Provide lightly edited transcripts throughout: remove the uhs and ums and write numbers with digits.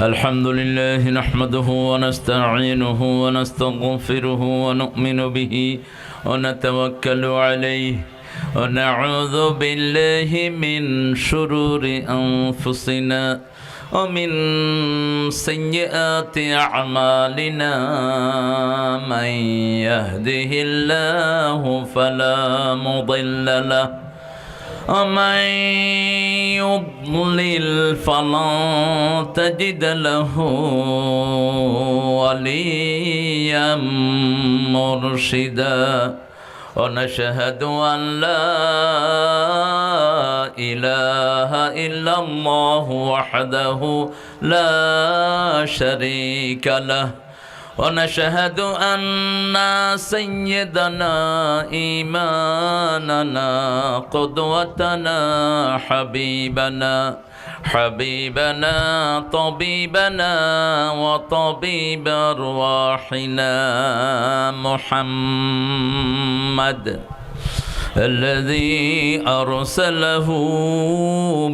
الحمد لله نحمده ونستعينه ونستغفره ونؤمن به ونتوكل عليه ونعوذ بالله من شرور أنفسنا ومن سيئات أعمالنا من يهده الله فلا مضل له ومن يضلل فلن تجد له وليا مرشدا ونشهد أن لا إله إلا الله وحده لا شريك له ونشهد أن سيدنا إيماننا قدوتنا حبيبنا طبيبنا وطبيب أرواحنا محمد الذي أرسله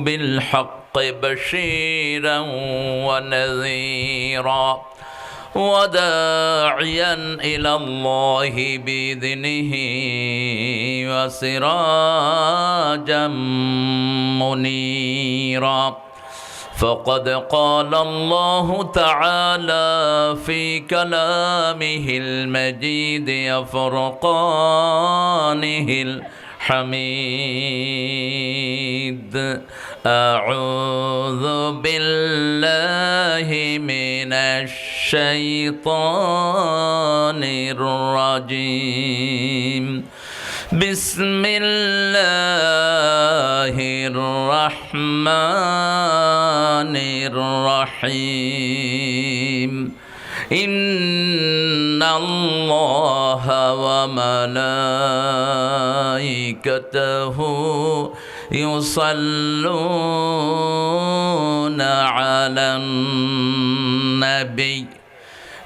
بالحق بشيرا ونذيرا وداعيا إلى الله بإذنه وسراجا منيرا فقد قال الله تعالى في كلامه المجيد وفرقانه الحميد أعوذ بالله من الشيطان الرجيم بسم الله الرحمن الرحيم إن الله وملائكته يصلون على النبي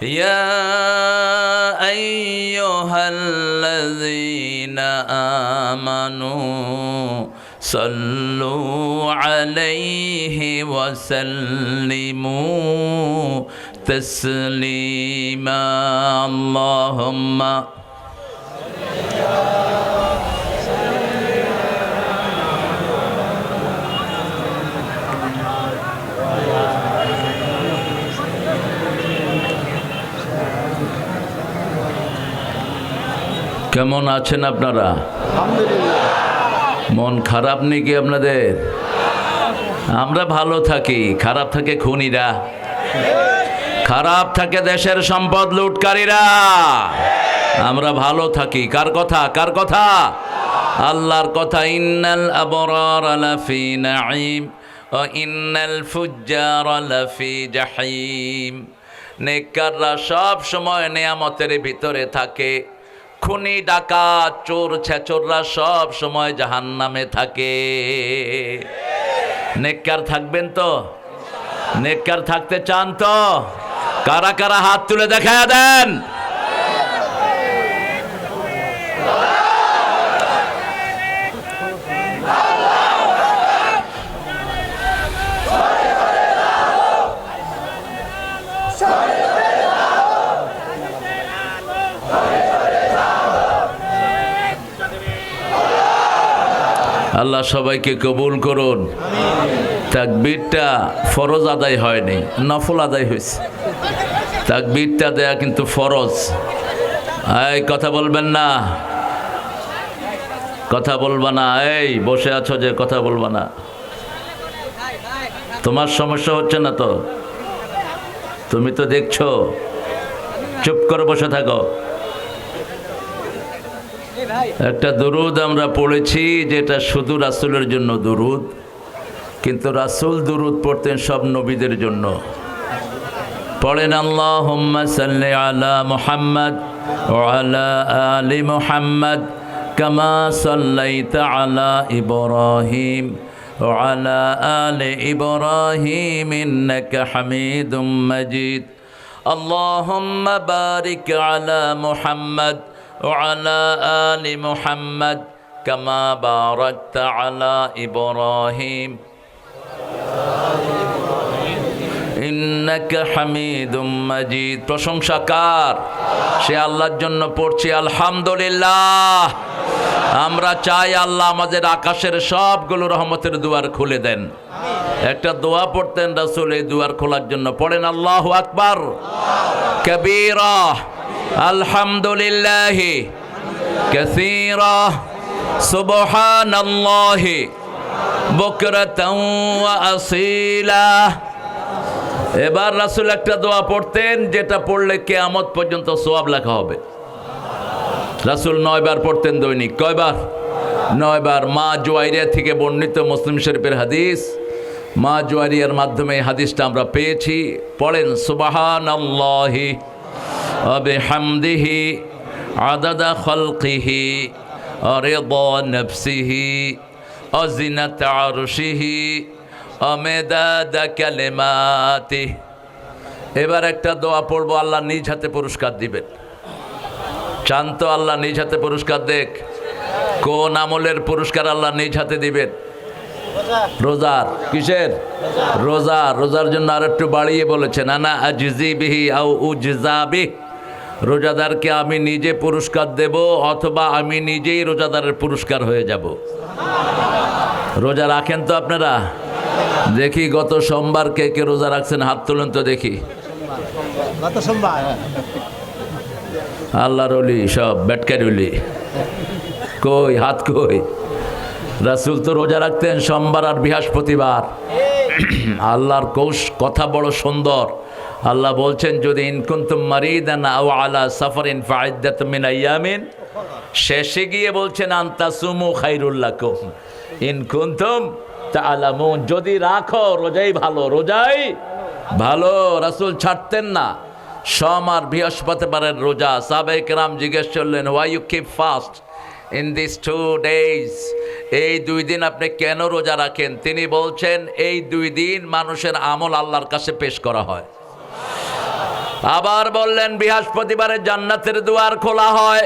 يا أيها الذين آمنوا صلوا عليه وسلموا تسليما اللهم কেমন আছেন আপনারা? আলহামদুলিল্লাহ। মন খারাপ নাকি আপনাদের? আমরা ভালো থাকি, খারাপ থাকে খুনিরা, খারাপ থাকে দেশের সম্পদ লুটকারীরা। আমরা ভালো থাকি কার কথা? কার কথা? আল্লাহর কথা। ইন্নাল আবরার লাফি নাঈম ওয়া ইন্নাল ফুজ্জার লাফি জাহিম। নেককাররা সব সময় নিয়ামতের ভিতরে থাকে, খুনি ডাকাত চোর ছেচররা সব সময় জাহান্নামে থাকে। নেককার থাকবেন তো? নেককার থাকতে চান তো? কারা কারা হাত তুলে দেখায়া দেন? আল্লাহ সবাইকে কবুল করুন। তাকবীরটা ফরজ আদায় হয়নি, নফল আদায় হয়েছে। তাকবীরটা দেয়া কিন্তু ফরজ। এই কথা বলবেন না, কথা বলবা না। এই বসে আছো যে কথা বলবা না? তোমার সমস্যা হচ্ছে না তো? তুমি তো দেখছো, চুপ করে বসে থাকো। একটা দুরুদ আমরা পড়েছি যেটা শুধু রাসূলের জন্য দুরুদ, কিন্তু রাসূল দুরুদ পড়তেন সব নবীদের জন্য। পড়েন আল্লাহুম্মা সাল্লি আলা মুহাম্মদ ওয়া আলা আলি মুহাম্মদ কামা সাল্লাইতা আলা ইব্রাহিম ওয়া আলা আলি ইব্রাহিম ইন্নাকা হামিদুম মাজিদ। আল্লাহুম্মা বারিক আলা মুহাম্মদ وعلى آل محمد كما باركت على إبراهيم ইন্নাকা হামিদুম মাজিদ। প্রশংসা কার? সে আল্লাহর জন্য পড়ছি আলহামদুলিল্লাহ। আমরা চাই আল্লাহ আমাদের আকাশের সবগুলো রহমতের দুয়ার খুলে দেন। একটা দোয়া পড়তেন রাসূল এই দুয়ার খোলার জন্য, পড়েন আল্লাহু আকবার কাবীরা আলহামদুলিল্লাহি কাসীরা সুবহানাল্লাহি বুকরাতাও ওয়া আসীলা। এবার রাসূল একটা দোয়া পড়তেন যেটা পড়লে কিয়ামত পর্যন্ত সওয়াব লেখা হবে। রাসূল 9 বার পড়তেন দৈনিক। কয়বার? 9 বার। মা জুয়াইরিয়া থেকে বর্ণিত মুসলিম শরীফের হাদিস। মা জুয়াইরিয়ার মাধ্যমে এই হাদিসটা আমরা পেয়েছি। পড়েন সুবহানাল্লাহি ওয়া বিহামদিহি আদাদা খালকিহি ওয়া রিদা নাফসিহি ওয়া জিনাতা আরশিহি ওয়া মিদাদা কালিমাতিহি। এবার একটা দোয়া পড়বো, আল্লাহ নিজ হাতে পুরস্কার দিবেন। চান তো আল্লাহ নিজ হাতে পুরস্কার দেখ? কোন আমলের পুরস্কার আল্লাহ নিজ হাতে দিবেন? রোজার। কিসের? রোজার। রোজার জন্য আর একটু বাড়িয়ে বলেছেন, আনা আজজি বিহি আও উজজা বিহি। রোজাদারকে আমি নিজে পুরস্কার দেব অথবা আমি নিজেই রোজাদারের পুরস্কার হয়ে যাব। রোজা রাখেন তো আপনারা? দেখি গত সোমবার কে কে রোজা রাখছেন, হাত তুলুন তো দেখি। গত সোমবার আল্লাহর ওলি সব বেটকারি ওলি। কই হাত কই? রাসূল তো রোজা রাখতেন সোমবার আর বৃহস্পতিবার। আল্লাহর কথা বড় সুন্দর। আল্লাহ বলছেন যদি ইন কুনতুম মারিদান আও আলা সাফারিন ফাইদ্দাতুম মিন আইয়ামিন, শেষে গিয়ে বলছেন আনতাসুমু খায়রুল লাকুম ইন কুনতুম তাআলামুন। যদি রাখো রোজাই ভালো, রোজাই ভালো। রাসূল ছাড়তেন না সোম আর বৃহস্পতিবারের রোজা। সাহাবায়ে কেরাম জিজ্ঞেস করলেন, why you keep fast in this 2 days? এই 2 দিন আপনি কেন রোজা রাখেন? তিনি বলছেন এই 2 দিন মানুষের আমল আল্লাহর কাছে পেশ করা হয়। আবার বললেন বৃহস্পতিবারে জান্নাতের দুয়ার খোলা হয়,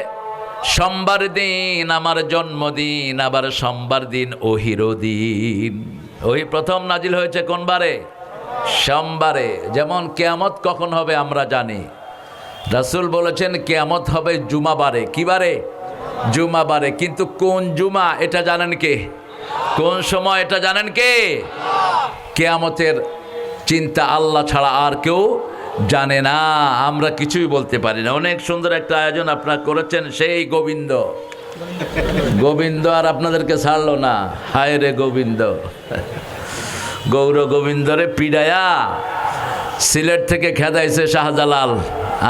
সোমবার দিন আমার জন্মদিন, আবার সোমবার দিন ওহির দিন। ওহি প্রথম নাজিল হয়েছে কোন বারে? সোমবারে। যেমন কিয়ামত কখন হবে আমরা জানি। রাসূল বলেছেন কিয়ামত হবে জুমাবারে। কি বারে? জুমাবারে। কিন্তু কোন জুমা এটা জানেন কে? কোন সময় এটা জানেন কে? কিয়ামতের চিন্তা আল্লাহ ছাড়া আর কেউ জানে না। আমরা কিছুই বলতে পারি না। অনেক সুন্দর একটা আয়োজন আপনারা করেছেন, সেই গোবিন্দ। গোবিন্দ আর আপনাদেরকে ছাড়লো না। হায় রে গোবিন্দ, গৌর গোবিন্দরে পিডায়া সিলেট থেকে খেদাইছে শাহজালাল,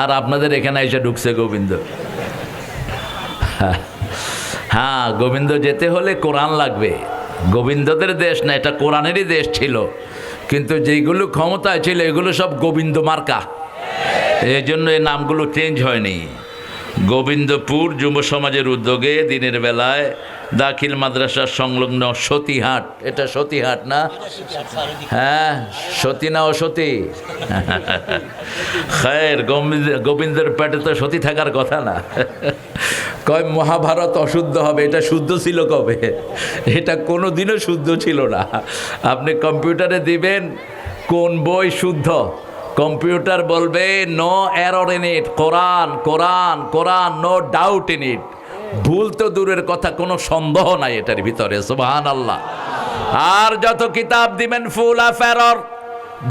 আর আপনাদের এখানে এসে ঢুকছে গোবিন্দ। হ্যাঁ, গোবিন্দ যেতে হলে কোরআন লাগবে। গোবিন্দদের দেশ না, এটা কোরআনেরই দেশ ছিল। কিন্তু যেগুলো ক্ষমতায় ছিল এগুলো সব গোবিন্দ মার্কা, এই জন্য এই নামগুলো চেঞ্জ হয়নি। গোবিন্দপুর যুব সমাজের উদ্যোগে দিনের বেলায় দাখিল মাদ্রাসার সংলগ্ন সতীহাট, এটা সতীহাট না? হ্যাঁ, সতী না অসতী? খায়ের, গোবিন্দের পেটে তো সতী থাকার কথা না। কয় মহাভারত অশুদ্ধ হবে, এটা শুদ্ধ ছিল কবে? এটা কোনো দিনও শুদ্ধ ছিল না। আপনি কম্পিউটারে দিবেন কোন বই শুদ্ধ, কম্পিউটার বলবে no error in it, Quran Quran Quran, no doubt in it. ভুল তো দূরের কথা, কোনো সন্দেহ নাই এটার ভিতরে। সুবহানাল্লাহ। আর যত কিতাব দিবেন ফুল অফ এরর,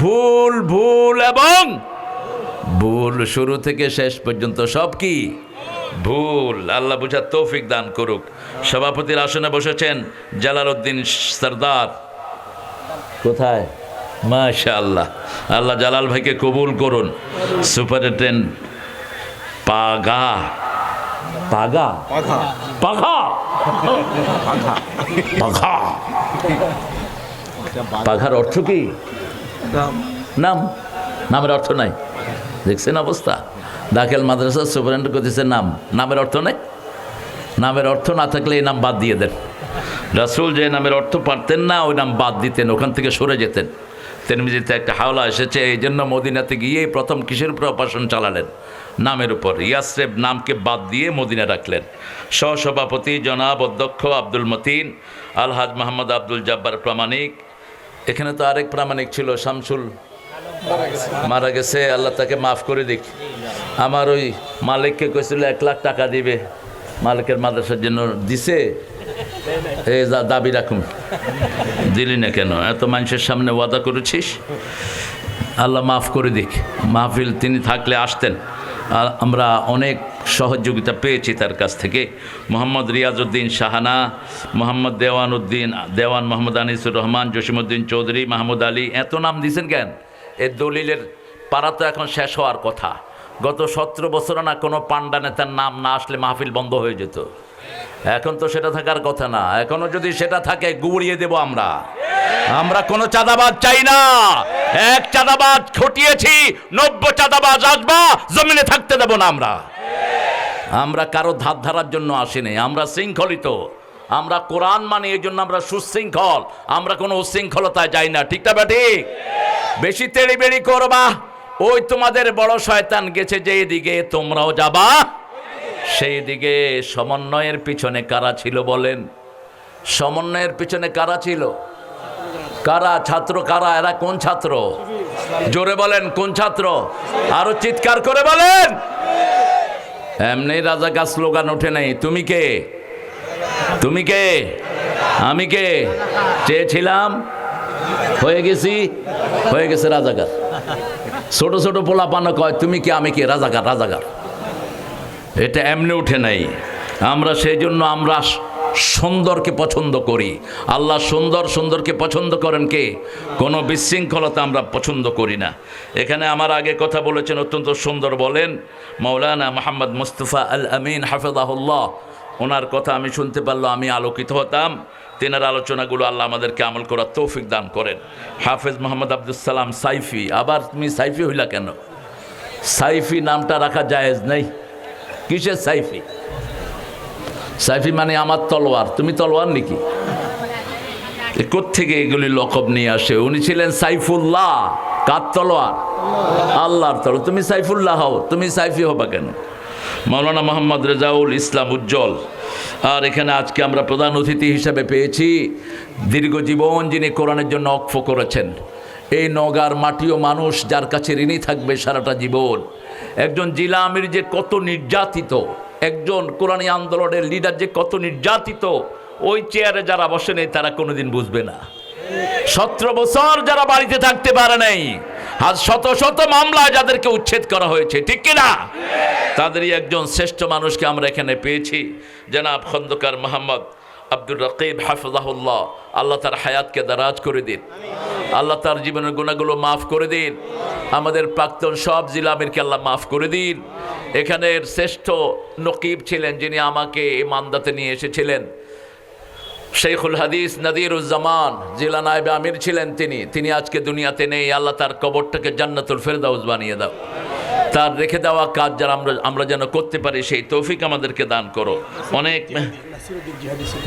ভুল ভুল এবং ভুল, শুরু থেকে শেষ পর্যন্ত সব কি ভুল। আল্লাহ বুঝার তৌফিক দান করুক। সভাপতির আসনে বসেছেন জালালউদ্দিন সরদার। কোথায়? মাশাআল্লাহ, আল্লাহ জালাল ভাইকে কবুল করুন। সুপারিনটেন্ডেন্ট পাগা পাগা পাগা পাগা পাগার অর্থ কি? নাম। নামের অর্থ নাই। দেখছেন অবস্থা? দাখিল মাদ্রাসার সুপারিনটেন্ডেন্ট করতেছে নাম, নামের অর্থ নেই। নামের অর্থ না থাকলে এই নাম বাদ দিয়ে দেন। রাসূল যে নামের অর্থ পারতেন না ওই নাম বাদ দিতেন, ওখান থেকে সরে যেতেন। তিরমিজিতে একটা হাওলা এসেছে, এই জন্য মদিনাতে গিয়ে প্রথম কিসের উপর অপারেশন চালালেন? নামের উপর। ইয়াসরিব নামকে বাদ দিয়ে মদিনা রাখলেন। সহসভাপতি জনাব অধ্যক্ষ আব্দুল মতিন, আলহাজ মোহাম্মদ আব্দুল জব্বার প্রামাণিক। এখানে তো আরেক প্রামাণিক ছিল, শামসুল মারা গেছে, আল্লাহ তাকে মাফ করে দিক। আমার ওই মালিককে কইছিল 1 লাখ টাকা দিবে, মালিকের মাদ্রাসার জন্য দিছে, এই দাবি রাখুন, দিলি না কেন? এত মানুষের সামনে ওয়াদা করেছিস, আল্লাহ মাফ করে দিক। মাহফিল তিনি থাকলে আসতেন, আর আমরা অনেক সহযোগিতা পেয়েছি তার কাছ থেকে। মোহাম্মদ রিয়াজউদ্দিন শাহানা, মোহাম্মদ দেওয়ান মোহাম্মদ আনিসুর রহমান, জসিমউদ্দিন চৌধুরী, মাহমুদ আলী, এত নাম দিয়েছেন কেন? এর দলিলের পাড়া তো এখন শেষ হওয়ার কথা। গত 17 বছর না কোনো পান্ডা নেতার নাম না আসলে মাহফিল বন্ধ হয়ে যেত। এখন তো সেটা থাকার কথা না। এখনো যদি সেটা থাকে গুড়িয়ে দেব আমরা। আমরা কোনো চাঁদাবাজ চাই না। এক চাঁদাবাজ খটিয়েছি, 90 চাঁদাবাজ আসবা, জমিনে থাকতে দেব না আমরা। আমরা কারো ধার ধারার জন্য আসিনি, আমরা শৃঙ্খলিত। আমরা কোরআন মানি, এই জন্য আমরা সুশৃঙ্খল। আমরা কোনো উশৃঙ্খলতায় যাই না, ঠিক না ঠিক? বেশি তেড়িবেড়ি করবা, ওই তোমাদের বড় শয়তান গেছে যেই দিকে তোমরাও যাবা সেই দিকে। সমন্বয়ের পিছনে কারা ছিল বলেন? সমন্বয়ের পিছনে কারা ছিল? কারা? ছাত্র কারা? এরা কোন ছাত্র? জোরে বলেন, কোন ছাত্র? আরো চিৎকার করে বলেন। এমনি রাজাকার স্লোগান ওঠে নাই। তুমি কে? তুমি কে? আমি কে? চেয়েছিলাম, হয়ে গেছি, হয়ে গেছে রাজাকার। ছোট ছোট পোলাপানো কয় তুমি কে, আমি কে? রাজাকার, রাজাকার। এটা এমনি উঠে নাই। আমরা সেই জন্য আমরা সুন্দরকে পছন্দ করি। আল্লাহ সুন্দরকে পছন্দ করেন কে? কোনো বিশৃঙ্খলতা আমরা পছন্দ করি না। এখানে আমার আগে কথা বলেছেন, অত্যন্ত সুন্দর বলেন মাওলানা মোহাম্মদ মুস্তফা আল আমিন হাফেজাহুল্লাহ। ওনার কথা আমি শুনতে পারলে আমি আলোকিত হতাম। তেনার আলোচনাগুলো আল্লাহ আমাদেরকে আমল করার তৌফিক দান করেন। হাফেজ মোহাম্মদ আব্দুল সালাম সাইফি। আবার তুমি সাইফি হইলা কেন? সাইফি নামটা রাখা জায়েজ নেই। কিসের সাইফি? সাইফি মানে আমার তলোয়ার। তুমি তলোয়ার নাকি? কোত্থেকে এগুলি লকব নিয়ে আসে? উনি ছিলেন সাইফুল্লাহ। কার তলোয়ার? আল্লাহর তলোয়ার। তুমি সাইফুল্লাহ হও, তুমি সাইফি হবা কেন? মাওলানা মোহাম্মদ রেজাউল ইসলাম উজ্জ্বল। আর এখানে আজকে আমরা প্রধান অতিথি হিসাবে পেয়েছি দীর্ঘ জীবন যিনি কোরআনের জন্য অক্ষ করেছেন। এই নওগাঁর মাটিও মানুষ যার কাছে ঋণী থাকবে সারাটা জীবন। একজন জিলা আমির যে কত নির্যাতিত, একজন কোরআনী আন্দোলনের লিডার যে কত নির্যাতিত, ওই চেয়ারে যারা বসে নেই তারা কোনোদিন বুঝবে না। 17 বছর যারা বাড়িতে থাকতে পারে নাই, আজ শত শত মামলায় যাদেরকে উচ্ছেদ করা হয়েছে, ঠিক কিনা? তাদেরই একজন শ্রেষ্ঠ মানুষকে আমরা এখানে পেয়েছি, জনাব খন্দকার মোহাম্মদ আব্দুর রকিব হাফিজাহুল্লাহ। আল্লাহ তার হায়াতকে দারাজ করে দিন, আল্লাহ তার জীবনের গুনাহগুলো মাফ করে দিন। আমাদের প্রাক্তন সব জিলা আমিরকে আল্লাহ মাফ করে দিন। এখানের শ্রেষ্ঠ নকিব ছিলেন যিনি আমাকে এই মান্দাতে নিয়ে এসেছিলেন, শেখুল হাদিস নাদিরুজ্জামান জিলা নায়েব আমির ছিলেন তিনি আজকে দুনিয়াতে নেই। আল্লাহ তার কবরটাকে জান্নাতুল ফেরদাউস বানিয়ে দাও। তার রেখে দেওয়া কাজ যারা আমরা যেন করতে পারি সেই তৌফিক আমাদেরকে দান করো। অনেক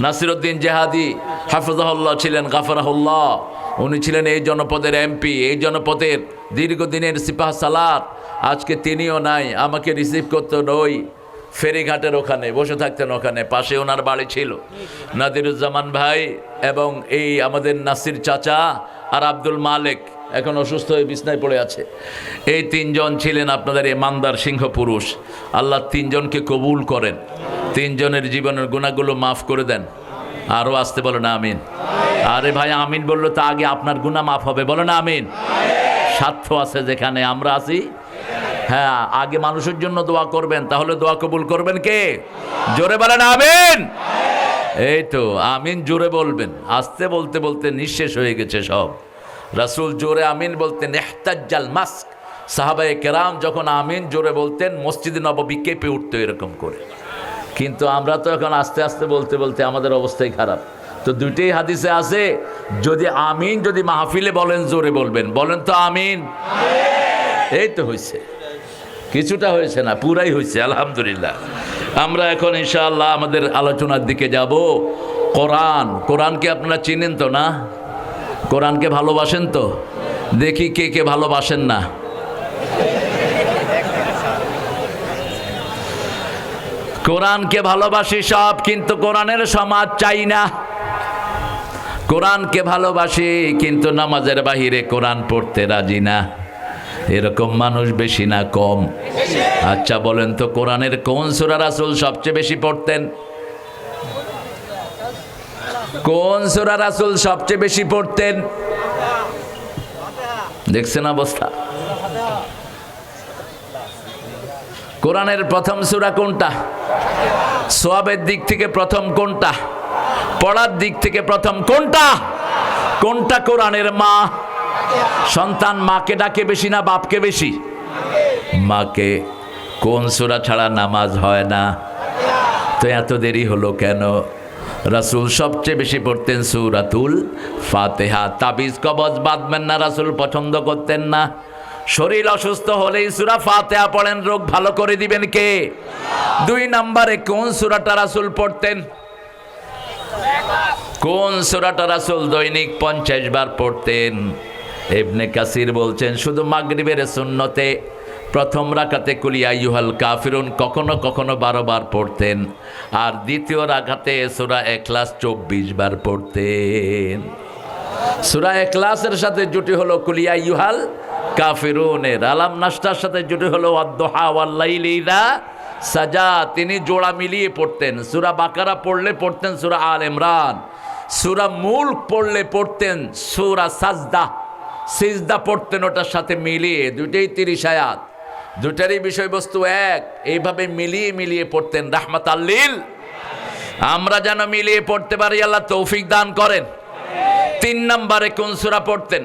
নাসিরউদ্দিন জেহাদি হাফিজাহুল্লাহ ছিলেন, গাফারাহুল্লাহ। উনি ছিলেন এই জনপদের এমপি, এই জনপদের দীর্ঘদিনের সিপাহ সালার। আজকে তিনিও নাই, আমাকে রিসিভ করতো ওই ফেরিঘাটের ওখানে বসে থাকতেন, ওখানে পাশে ওনার বাড়ি ছিল। নাদিরুজ্জামান ভাই এবং এই আমাদের নাসির চাচা আর আব্দুল মালিক এখন অসুস্থ হয়ে বিছনায় পড়ে আছে। এই 3 জন ছিলেন আপনাদের এই মান্দার সিংহ পুরুষ। আল্লাহ 3 জনকে কবুল করেন, 3 জনের জীবনের গুনাহগুলো মাফ করে দেন। আরও আসতে বলো না আমিন। আরে ভাই আমিন বললো তো আগে আপনার গুনাহ মাফ হবে, বলো না আমিন। স্বার্থ আছে যেখানে আমরা আছি। হ্যাঁ, আগে মানুষের জন্য দোয়া করবেন, তাহলে দোয়া কবুল করবেন কে? জোরে বলেন আমিন। এই তো আমিন জোরে বলবেন। আস্তে বলতে বলতে নিঃশেষ হয়ে গেছে সব। রাসূল জোরে আমিন বলতেন, ইহতাজ্জাল মাস্ক। সাহাবায়ে কেরাম যখন আমিন জোরে বলতেন মসজিদে নববী কেঁপে উঠতো এরকম করে। কিন্তু আমরা তো এখন আস্তে আস্তে বলতে বলতে আমাদের অবস্থাই খারাপ। তো দুইটাই হাদিসে আছে, যদি আমিন যদি মাহফিলে বলেন জোরে বলবেন। বলেন তো আমিন। এই তো হয়েছে, কিছুটা হয়েছে না, পুরাই হয়েছে আলহামদুলিল্লাহ। আমরা এখন ইনশাআল্লাহ আমাদের আলোচনার দিকে যাব। কোরআনকে আপনারা চিনেন তো না? কোরআনকে ভালোবাসেন তো? দেখি কে কে ভালোবাসেন না। কোরআনকে ভালোবাসি সব, কিন্তু কোরআনের সমাজ চাই না। কোরআনকে ভালোবাসি কিন্তু নামাজের বাহিরে কোরআন পড়তে রাজি না। এরকম মানুষ বেশি না কম? আচ্ছা বলেন তো, কোরআনের কোন সূরা রাসূল সবচেয়ে বেশি পড়তেন? কোন সূরা রাসূল সবচেয়ে বেশি পড়তেন? দেখছেন অবস্থা? কোরআনের প্রথম সূরা কোনটা? সওয়াবের দিক থেকে প্রথম কোনটা? পড়ার দিক থেকে প্রথম কোনটা? কোনটা কোরআনের মা? সন্তান মাকে ডাকে বেশি না বাপকে বেশি? মাকে। কোন সূরা ছাড়া নামাজ হয় না? তো এত দেরি হলো কেন? রাসূল সবচেয়ে বেশি পড়তেন সূরাতুল ফাতিহা। তাবিজ কবজ বাঁধবেন না, রাসূল পছন্দ করতেন না। শরীর অসুস্থ হলেই সূরা ফাতিহা পড়েন, রোগ ভালো করে দিবেন কে? 2 নম্বরে কোন সূরাটা রাসূল পড়তেন? কোন সূরাটা রাসূল দৈনিক 50 বার পড়তেন? ইবনে কাসির বলছেন শুধু মাগরিবের সুন্নতে প্রথম রাকাতে কুল ইয়া আইয়ুহাল কাফিরুন কখনো কখনো 12 বার পড়তেন, আর দ্বিতীয় রাকাতে সূরা ইখলাস 24 বার পড়তেন। সূরা ইখলাসের সাথে জুটি হলো কুল ইয়া আইয়ুহাল কাফিরুনের, আলাম নাশটার সাথে জুটি হলো ওয়াদ-দুহা ওয়াল লাইলি ইযা সাজা। তিনি জোড়া মিলিয়ে পড়তেন। সূরা বাকারা পড়লে পড়তেন সূরা আল ইমরান, সূরা মুলক পড়লে পড়তেন সূরা সাজদা, সিজদা পড়তেন ওটার সাথে মিলিয়ে। দুটেই 30 আয়াত, দুটারই বিষয়বস্তু এক। এইভাবে মিলিয়ে মিলিয়ে পড়তেন রাহমাতাল লিল। আমরা যেন মিলিয়ে পড়তে পারি, আল্লাহ তৌফিক দান করেন। 3 নম্বরে কোন সূরা পড়তেন?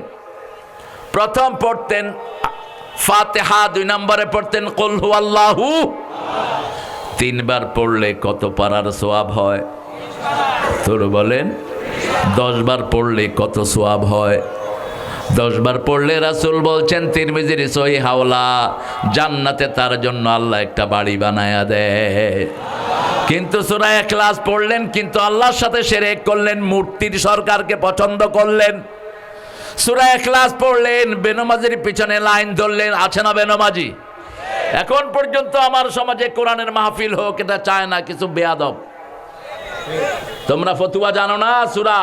প্রথম পড়তেন ফাতিহা, 2 নম্বরে পড়তেন কুল হুয়াল্লাহু। 3 বার পড়লে কত পারার সওয়াব হয়? তোর বলেন 10 বার পড়লে কত সওয়াব হয়? 10 বার পড়লে রাসূল বলছেন তিরমিজির সহিহ হাওলা, জান্নাতে তার জন্য আল্লাহ একটা বাড়ি বানায়া দেয়। কিন্তু সূরা ইখলাস পড়লেন, কিন্তু আল্লাহর সাথে শিরক করলেন, মূর্তির সরকারকে পছন্দ করলেন। সূরা ইখলাস পড়লেন, বেনমাজির পিছনে লাইন ধরলেন। আছে না বেনমাজি? এখন পর্যন্ত আমার সমাজে কোরআনের মাহফিল হোক এটা চায় না, কিছু বেয়াদব। তোমরা ফতুয়া জানো না? সূরা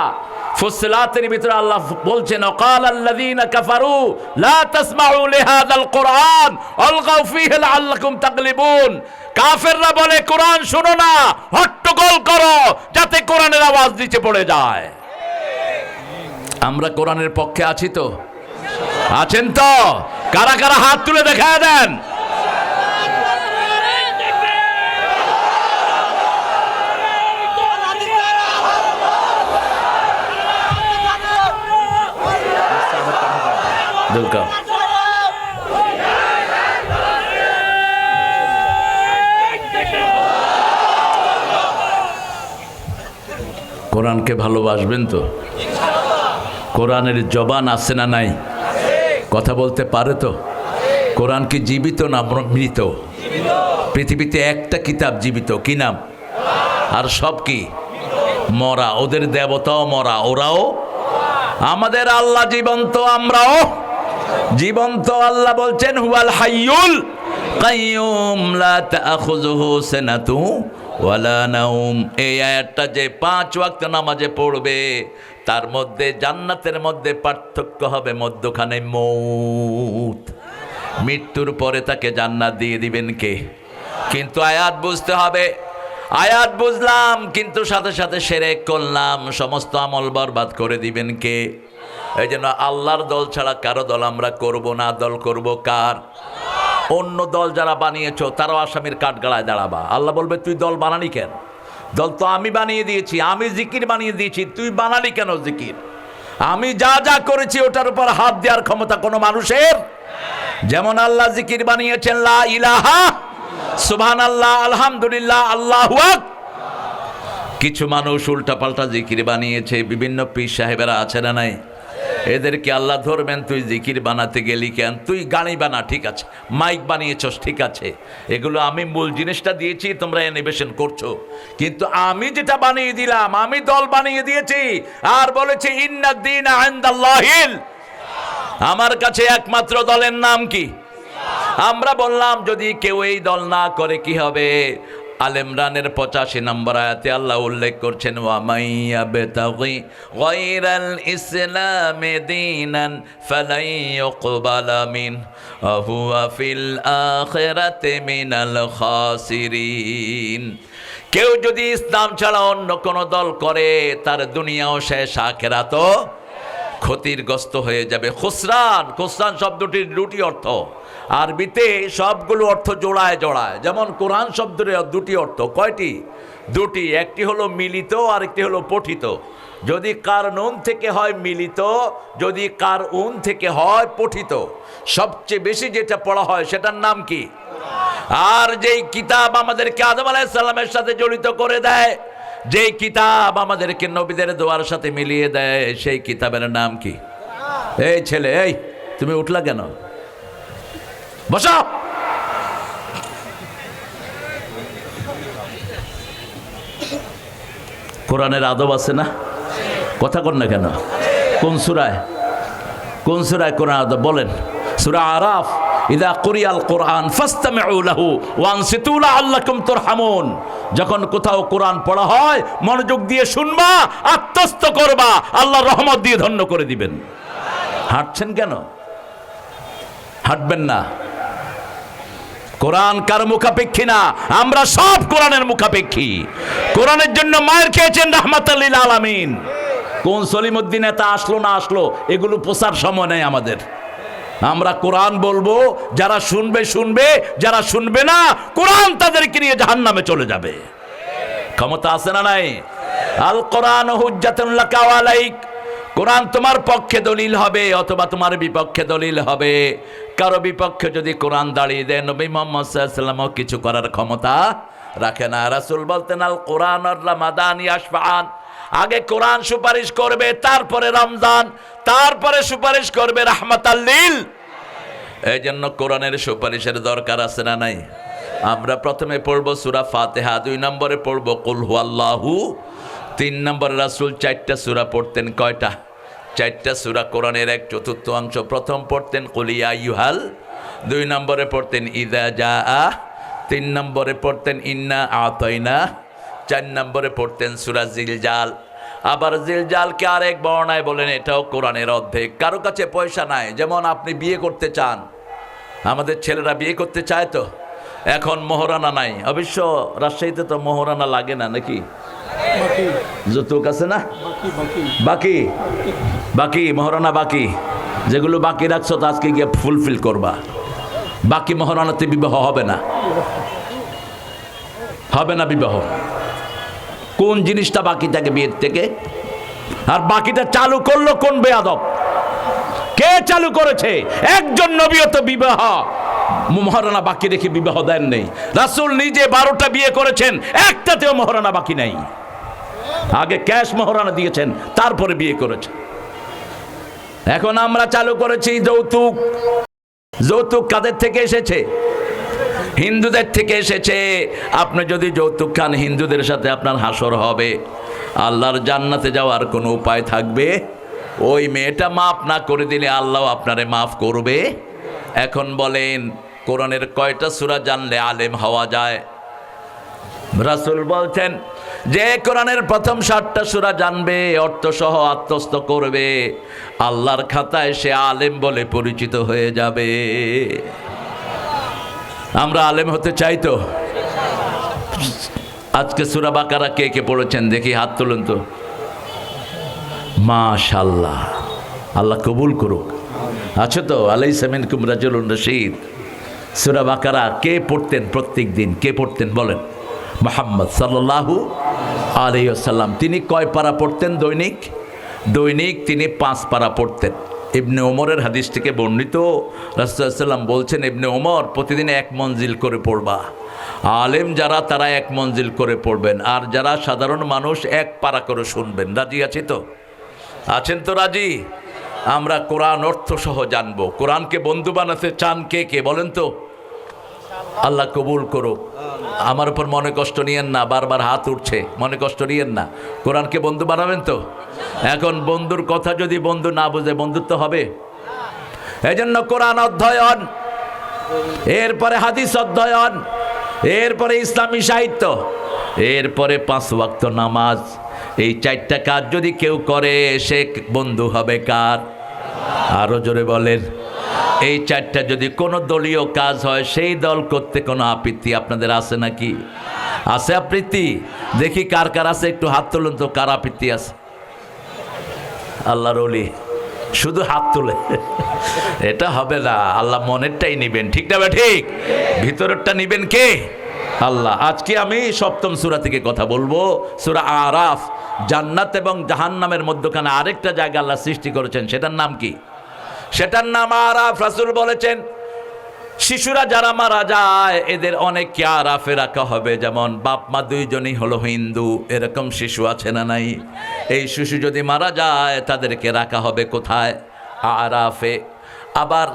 ফুসসিলাতের ভিতরে আল্লাহ বলছেন ওয়াকালাল্লাযীনা কাফারু লা তাসমাউ লিহাযাল কুরআন আলগাউ ফীহি লাআল্লাকুম তাগলিবুন। কাফেররা বলে কোরআন শোনো না, হট্টগোল করো যাতে কোরআনের আওয়াজ নিচে পড়ে যায়। আমরা কোরআনের পক্ষে আছি তো? আছেন তো? কারা কারা হাত তুলে দেখায় দেন। কোরআনকে ভালোবাসবেন তো? কোরআনের জবান আছে না নাই? কথা বলতে পারে তো? কোরআন কি জীবিত না মৃত? পৃথিবীতে একটা কিতাব জীবিত, কি নাম? আর সব কি মরা। ওদের দেবতাও মরা, ওরাও। আমাদের আল্লাহ জীবন্ত, আমরাও জীবন্ত। আল্লাহ বলছেন হুয়াল হাইয়ুল কাইয়ুম লা তাখুযুহু সিনাতু ওয়ালা নাওম। এই আয়াতটা যে 5 ওয়াক্ত নামাজে পড়বে তার মধ্যে জান্নাতের মধ্যে পার্থক্য হবে মধ্যখানে মৌত। মৃত্যুর পরে তাকে জান্নাত দিয়ে দিবেন কে? কিন্তু আয়াত বুঝতে হবে। আয়াত বুঝলাম কিন্তু সাথে সাথে শিরক করলাম, সমস্ত আমল বরবাদ করে দিবেন কে? এই জন্য আল্লাহর দল ছাড়া কারো দল আমরা করব না। দল করব কার? অন্য দল যারা বানিয়েছো তারাও আসামির কাঠগড়ায় দাঁড়াবা। আল্লাহ বলবে তুই দল বানালি কেন? দল তো আমি বানিয়ে দিয়েছি, আমি জিকির বানিয়ে দিয়েছি, তুই বানালি কেন জিকির? আমি যা যা করেছি ওটার উপর হাত দেওয়ার ক্ষমতা কোনো মানুষের? যেমন আল্লাহ জিকির বানিয়েছেন লা ইলাহা সুবহানাল্লাহ আলহামদুলিল্লাহ আল্লাহু আকবার। কিছু মানুষ উল্টাপাল্টা জিকির বানিয়েছে। বিভিন্ন পীর সাহেবেরা আছে না নাই? এদেরকে আল্লাহ ধরবেন তুই জিকির বানাতে গেলি কেন? তুই গাড়ি বানা, ঠিক আছে, মাইক বানিয়েছস, ঠিক আছে, এগুলো আমি মূল জিনিসটা দিয়েছি, তোমরা ইনোভেশন করছো। কিন্তু আমি যেটা বানিয়ে দিলাম, আমি দল বানিয়ে দিয়েছি আর বলেছি ইন্নাদ-দীনা ইনদাল্লাহিল। আমার কাছে একমাত্র দলের নাম কি? আমরা বললাম যদি কেউ এই দল না করে কি হবে? আল ইমরানের 85 নম্বর আয়াতে আল্লাহ উল্লেখ করছেন, ওয়া মাইয়া বিতাগি গায়রাল ইসলামি দীনান ফালাই ইউকবালা মিন ওয়া হুয়া ফিল আখিরাতি মিনাল খাসিরিন। কেউ যদি ইসলাম ছাড়া অন্য কোনো দল করে তার দুনিয়াও শেষ, আখিরাতও ক্ষতিগ্রস্ত হয়ে যাবে। খুসরান শব্দটির দুটি অর্থ, আরবিতে সবগুলো অর্থ জোড়ায় জোড়ায়। যেমন কোরআন শব্দের দুটি অর্থ। কয়টি? দুটি। একটি হলো মিলিত, আরেকটি হলো পঠিত। যদি কারনুন থেকে হয় মিলিত, যদি কারউন থেকে হয় পঠিত। সবচেয়ে বেশি যেটা পড়া হয় সেটার নাম কি? আর যেই কিতাব আমাদেরকে আদম আলাইহিস সালামের সাথে জড়িত করে দেয়, যেই কিতাব আমাদেরকে নবীদের দোয়ার সাথে মিলিয়ে দেয়, সেই কিতাবের নাম কি? এই ছেলে, এই তুমি উঠলা কেন? বসো। কোরআনের আদব আছে না? কথা কন না কেন? কোন সূরায় কোরআন আদব বলেন? সূরা আরাফ, ইদা কুরিয়াল কোরআন ফাসতামিউ লাহু ওয়া আনসিতু লাআল্লাকুম তুরহামুন। যখন কোথাও কোরআন পড়া হয় মনোযোগ দিয়ে শুনবা, আত্মস্থ করবা, আল্লাহ রহমত দিয়ে ধন্য করে দিবেন। হাঁটছেন কেন? হাঁটবেন না। কোরআন কার মুখাপেক্ষী না, আমরা সব কোরআনের মুখাপেক্ষী। কোরআনের জন্য মায়ের খেয়েছেন রাহমাতাল লিল আলামিন। কোন সলিমউদ্দিন এটা আসলো না আসলো এগুলো প্রচার সময় নেই আমাদের। আমরা কোরআন বলবো, যারা শুনবে শুনবে, যারা শুনবে না কোরআন তাদেরকে নিয়ে জাহান্নামে চলে যাবে। ক্ষমতা আছে না নাই? আল কোরআন হুজ্জাতুন লাকা ওয়া আলাইক। কোরআন তোমার পক্ষে দলিল হবে অথবা তোমার বিপক্ষে দলিল হবে। কারো বিপক্ষে যদি কোরআন দাঁড়িয়ে দেয়, নবী মুহাম্মদ সাল্লাল্লাহু আলাইহি ওয়াসাল্লামও কিছু করার ক্ষমতা রাখে না। রাসূল বলতেন, আল কোরআন আর রমাদান ইয়াশফাআন। আগে কোরআন সুপারিশ করবে, তারপরে রমজান, তারপরে সুপারিশ করবে রাহমাতাল লিল। এই জন্য কোরআনের সুপারিশের দরকার আছে না নাই? আমরা প্রথমে পড়বো সূরা ফাতিহা, 2 নম্বরে পড়বো কুল হুয়াল্লাহু, 3 নম্বরে রাসূল 4টা সূরা পড়তেন। কয়টা? 4টা সূরা কোরআনের 1/4 প্রথম পড়তেন কুল ইয়া আইয়ুহাল, 2 নম্বরে পড়তেন ইযা জাআ, 3 নম্বরে পড়তেন ইন্না আতাইনা, 4 নম্বরে পড়তেন সূরা জিলজাল। আবার জিলজালকে আরেক বর্ণায় বলেন এটাও কোরআনের অর্ধেক। কারো কাছে পয়সা নাই, যেমন আপনি বিয়ে করতে চান, আমাদের ছেলেরা বিয়ে করতে চায় তো, এখন মোহরানা নাই। অবশ্য রাজশাহীতে তো মোহরানা লাগে না নাকি? যৌতুক আছে না? বাকি বাকি মোহরানা বাকি, যেগুলো বাকি রাখছো তো আজকে গিয়ে ফুলফিল করবা। বাকি মোহরানাতে বিবাহ হবে না, হবে না বিবাহ। কোন জিনিসটা বাকি থাকে বিয়ের থেকে? আর বাকিটা চালু করলো কোন বেয়াদব? কে চালু করেছে? একজন নবীও তো বিবাহ মোহরানা বাকি রেখে বিবাহ দেন নেই। রাসূল নিজে 12টা বিয়ে করেছেন, একটাতেও মোহরানা বাকি নাই। আগে ক্যাশ মোহরানা দিয়েছেন, তারপরে বিয়ে করেছেন। এখন আমরা চালু করেছি যৌতুক। যৌতুক কাদের থেকে এসেছে? হিন্দুদের থেকে এসেছে। আপনি যদি যৌতুক খান, হিন্দুদের সাথে আপনার হাসর হবে। আল্লাহর জান্নাতে যাওয়ার কোনো উপায় থাকবে? ওই মেয়েটা মাফ না করে দিলে আল্লাহ আপনারে মাফ করবে? এখন বলেন, কোরআনের কয়টা সূরা জানলে আলেম হওয়া যায়? রাসূল বলছেন, যে কোরআনের প্রথম 7টা সূরা জানবে, অর্থসহ আত্মস্থ করবে, আল্লাহর খাতায় সে আলেম বলে পরিচিত হয়ে যাবে। আমরা আলেম হতে চাই তো? আজকে সূরা বাকারা কে কে পড়েছেন দেখি, হাত তুলুন তো। মাশাআল্লাহ, আল্লাহ কবুল করুক। আচ্ছা তো, আলাইসা মিনকুম রাজুলুন রশীদ। সূরা বাকারা কে পড়তেন প্রত্যেক দিন? কে পড়তেন বলেন? মুহাম্মদ সাল্লাল্লাহু আলাইহি ওয়াসাল্লাম। তিনি কয় পারা পড়তেন দৈনিক? দৈনিক তিনি 5 পারা পড়তেন। ইবনে ওমরের হাদিস থেকে বর্ণিত, রাসূলুল্লাহ সাল্লাল্লাহু আলাইহি ওয়াসাল্লাম বলছেন, ইবনে ওমর প্রতিদিন 1 মঞ্জিল করে পড়বা। আলেম যারা তারা 1 মঞ্জিল করে পড়বেন, আর যারা সাধারণ মানুষ 1 পারা করে শুনবেন। রাজি আছি তো? আছেন তো রাজি? আমরা কোরআন অর্থ সহ জানবো। কোরআনকে বন্ধু বানাতে চান কে কে বলেন তো? আল্লাহ কবুল করুক। আমার উপর মনে কষ্ট নিয়েন না, বারবার হাত উঠছে, মনে কষ্ট নিয়েন না। কোরআনকে বন্ধু বানাবেন তো? এখন বন্ধুর কথা যদি বন্ধু না বুঝে, বন্ধুত্ব হবে? এই জন্য কোরআন অধ্যয়ন, এরপরে হাদিস অধ্যয়ন, এরপরে ইসলামী সাহিত্য, এরপরে 5 ওয়াক্ত নামাজ। এই 4টা কাজ যদি কেউ করে সে বন্ধু হবে কার? আরো জোরে বলেন। এই 4টা যদি কোনো দলীয় কাজ হয় সেই দল করতে কোনো আপত্তি আপনাদের আছে নাকি? আছে আপত্তি? দেখি কার কার আছে, একটু হাত তুলুন তো, কার আপত্তি আছে? আল্লাহর ওলি শুধু হাত তুলে এটা হবে না, আল্লাহ মনেরটাই নিবেন, ঠিক না? ঠিক, ভিতরেরটা নিবেন কে? আল্লাহ। আজকে আমি 7ম সূরা থেকে কথা বলবো, সূরা আরাফ। জান্নাত এবং জাহান্নামের মধ্যখানে আরেকটা জায়গা আল্লাহ সৃষ্টি করেছেন, সেটার নাম কি? সেটার নাম আরাফ। রাসূল বলেছেন শিশুরা যারা মারা যায় এদের অনেককে আরাফে রাখা হবে। যেমন বাপ মা দুইজনই হলো হিন্দু, এরকম শিশু আছে না নাই? এই শিশু যদি মারা যায় তাদেরকে রাখা হবে কোথায়? আরাফে। আবার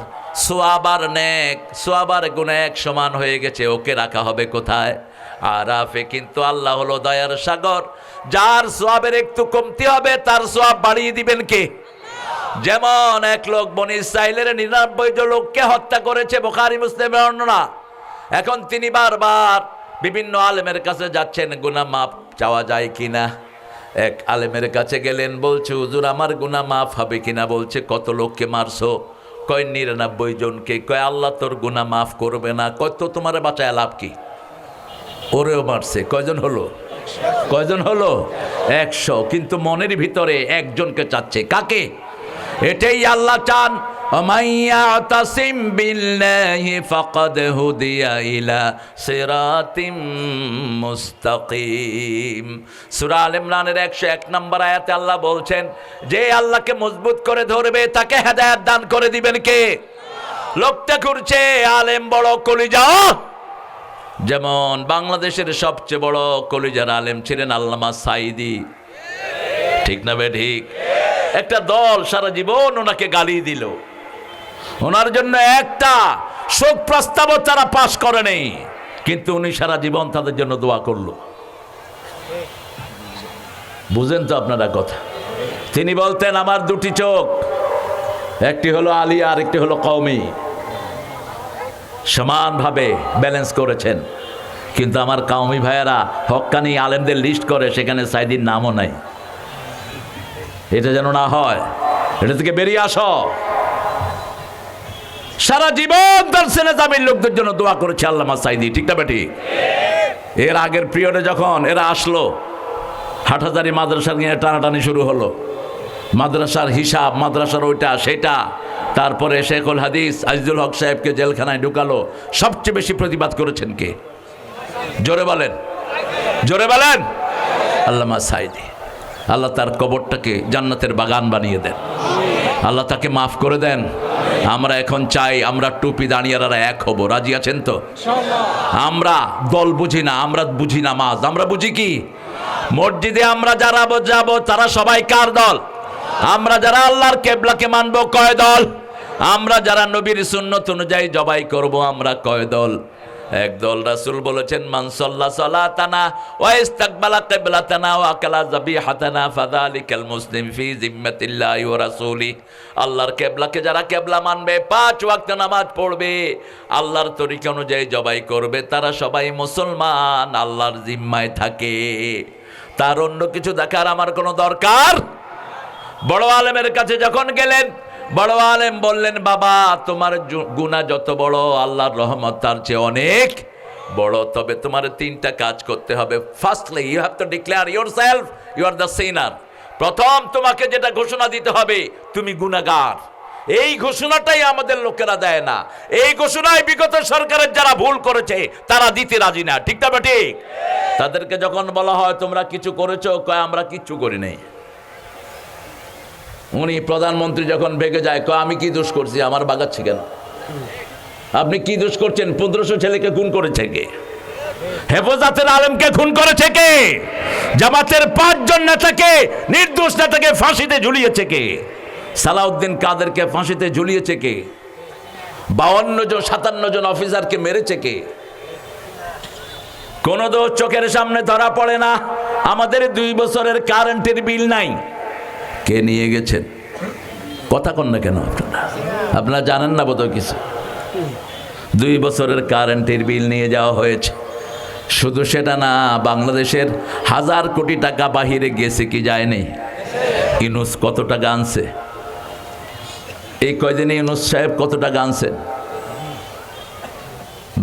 সোয়াবার নেক, সোয়াবার গুণে 1 সমান হয়ে গেছে, ওকে রাখা হবে কোথায়? আরাফে। কিন্তু আল্লাহ হলো দয়ার সাগর, যার সোয়াবের একটু কমতি হবে তার সোয়াব বাড়িয়ে দিবেন কে? যেমন এক লোক বনি ইসরাইলের 99 জন লোককে হত্যা করেছে, বুখারী মুসলিমের বর্ণনা। এখন তিনি বারবার বিভিন্ন আলেমের কাছে যাচ্ছেন গুনাহ মাফ চাওয়া যায় কিনা। এক আলেমের কাছে গেলেন, বলছে হুজুর আমার গুনাহ মাফ হবে কিনা। বলছে কত লোককে মারছো? কয় 99 জনকে। কয় আল্লাহ তোর গুনাহ মাফ করবে না। কয় তো তোমার বাঁচায় লাভ কি? ওরেও মারছে। কয়জন হলো? কয়জন হলো? 100। কিন্তু মনের ভিতরে একজনকে চাচ্ছে, কাকে? এটাই আল্লাহ চান। ওমাইয়াতাসিম বিল্লাহি ফাকাদ হুদিয়া ইলা সিরাতিম মুস্তাকিম। সূরা আল ইমরানের 101 নম্বর আয়াতে আল্লাহ বলছেন যে আল্লাহকে মজবুত করে ধরবে তাকে হেদায়েত দান করে দিবেন কে? লোকটা ঘুরছে আলেম বড় কলিজা। যেমন বাংলাদেশের সবচেয়ে বড় কলিজার আলেম ছিলেন আল্লামা সাঈদী, ঠিক না বে ঠিক? একটা দল সারা জীবন ওনাকে গালি দিল, ওনার জন্য একটা শোক প্রস্তাবও তারা পাশ করে নেই, কিন্তু উনি সারা জীবন তাদের জন্য দোয়া করলো। বুঝেন তো আপনারা কথা? তিনি বলতেন আমার 2টি চোখ, একটি হলো আলিয়া আর একটি হলো কওমি, সমানভাবে ব্যালেন্স করেছেন। কিন্তু আমার কওমি ভাইয়েরা হক্কানি আলেমদের লিস্ট করে, সেখানে সাঈদীর নামও নাই। এটা যেন না হয়, এটা থেকে বেরিয়ে আসো। সারা জীবন তার ছেলেজামির লোকদের জন্য দোয়া করেছে আল্লামা সাঈদী, ঠিক না বেটি? এর আগের পিরিয়ডে যখন এরা আসলো, হাটহাজারী মাদ্রাসার নিয়ে টানাটানি শুরু হলো, মাদ্রাসার হিসাব, মাদ্রাসার ওইটা সেটা। তারপরে শেখুল হাদিস আজিজুল হক সাহেবকে জেলখানায় ঢুকালো। সবচেয়ে বেশি প্রতিবাদ করেছেন কে? জোরে বলেন, জোরে বলেন। আল্লামা সাঈদী। আল্লাহ তার কবরটাকে জান্নাতের বাগান বানিয়ে দেন, আল্লাহ তাকে মাফ করে দেন। আমরা এখন চাই আমরা টুপি দাঁড়িয়ারা এক হব, রাজি আছেন তো? আমরা দল বুঝি না, আমরা বুঝি নামাজ। আমরা বুঝি কি? মসজিদে আমরা যারা যাব তারা সবাই কার দল? আমরা যারা আল্লাহর কেবলাকে মানব কয় দল? আমরা যারা নবীর সুন্নত অনুযায়ী জবাই করব আমরা কয় দল? এক দল। রাসূল বলেছেন মান সাল্লা সালাতানা ওয়া ইস্তাকবালা কিবলাতানা ওয়া আকালা যাবিহাতানা ফাযালিকাল মুসলিম ফি জিম্মাতিল্লাহি ওয়া রাসূলি। আল্লাহর কেবলাকে যারা কেবলা মানবে, 5 ওয়াক্ত নামাজ পড়বে, আল্লাহর তরিকা অনুযায়ী জবাই করবে, তারা সবাই মুসলমান, আল্লাহর জিম্মায় থাকে। তার অন্য কিছু দেখার আমার কোনো দরকার? বড় আলেমের কাছে যখন গেলেন, বড় আলেম বললেন বাবা তোমার গুনাহ যত বড় আল্লাহর রহমত তার চেয়ে অনেক বড়, তবে তোমার 3টা কাজ করতে হবে। Firstly you have to declare yourself you are the sinner. প্রথম তোমাকে যেটা ঘোষণা দিতে হবে তুমি গুনাহগার। এই ঘোষণাটাই আমাদের লোকেরা দেয় না। এই ঘোষণায় বিগত সরকারের যারা ভুল করেছে তারা দিতে রাজি না, ঠিক না ঠিক? তাদেরকে যখন বলা হয় তোমরা কিছু করেছো, কয় আমরা কিচ্ছু করি নাই। উনি প্রধানমন্ত্রী যখন বেগে যায়, কয় আমি কি দোষ করছি, আমার বাগাচ্ছে কেন? আপনি কি দোষ করছেন? 1500 ছেলেকে খুন করেছে কে? হেফাজতের আলেমকে খুন করেছে কে? জামাতের 5 জন নেতাকে, নির্দোষ নেতাকে ফাঁসিতে ঝুলিয়েছে কে? সালাউদ্দিন কাদেরকে ফাঁসিতে ঝুলিয়েছে কে? 52 জন 57 জন অফিসারকে মেরেছে কে? কোন দোষ চোখের সামনে ধরা পড়ে না। আমাদের 2 বছরের কারেন্টের বিল নাই, কে নিয়ে গেছেন? কথা কন না কেন আপনারা জানেন না বোধহয় কিছু। 2 বছরের কারেন্টের বিল নিয়ে যাওয়া হয়েছে। শুধু সেটা না, বাংলাদেশের 1000 কোটি টাকা বাহিরে গেছে কি যায়নি? ইউনূস কত টাকা আনছে? এই কয়দিনে ইউনূস সাহেব কত টাকা আনছেন?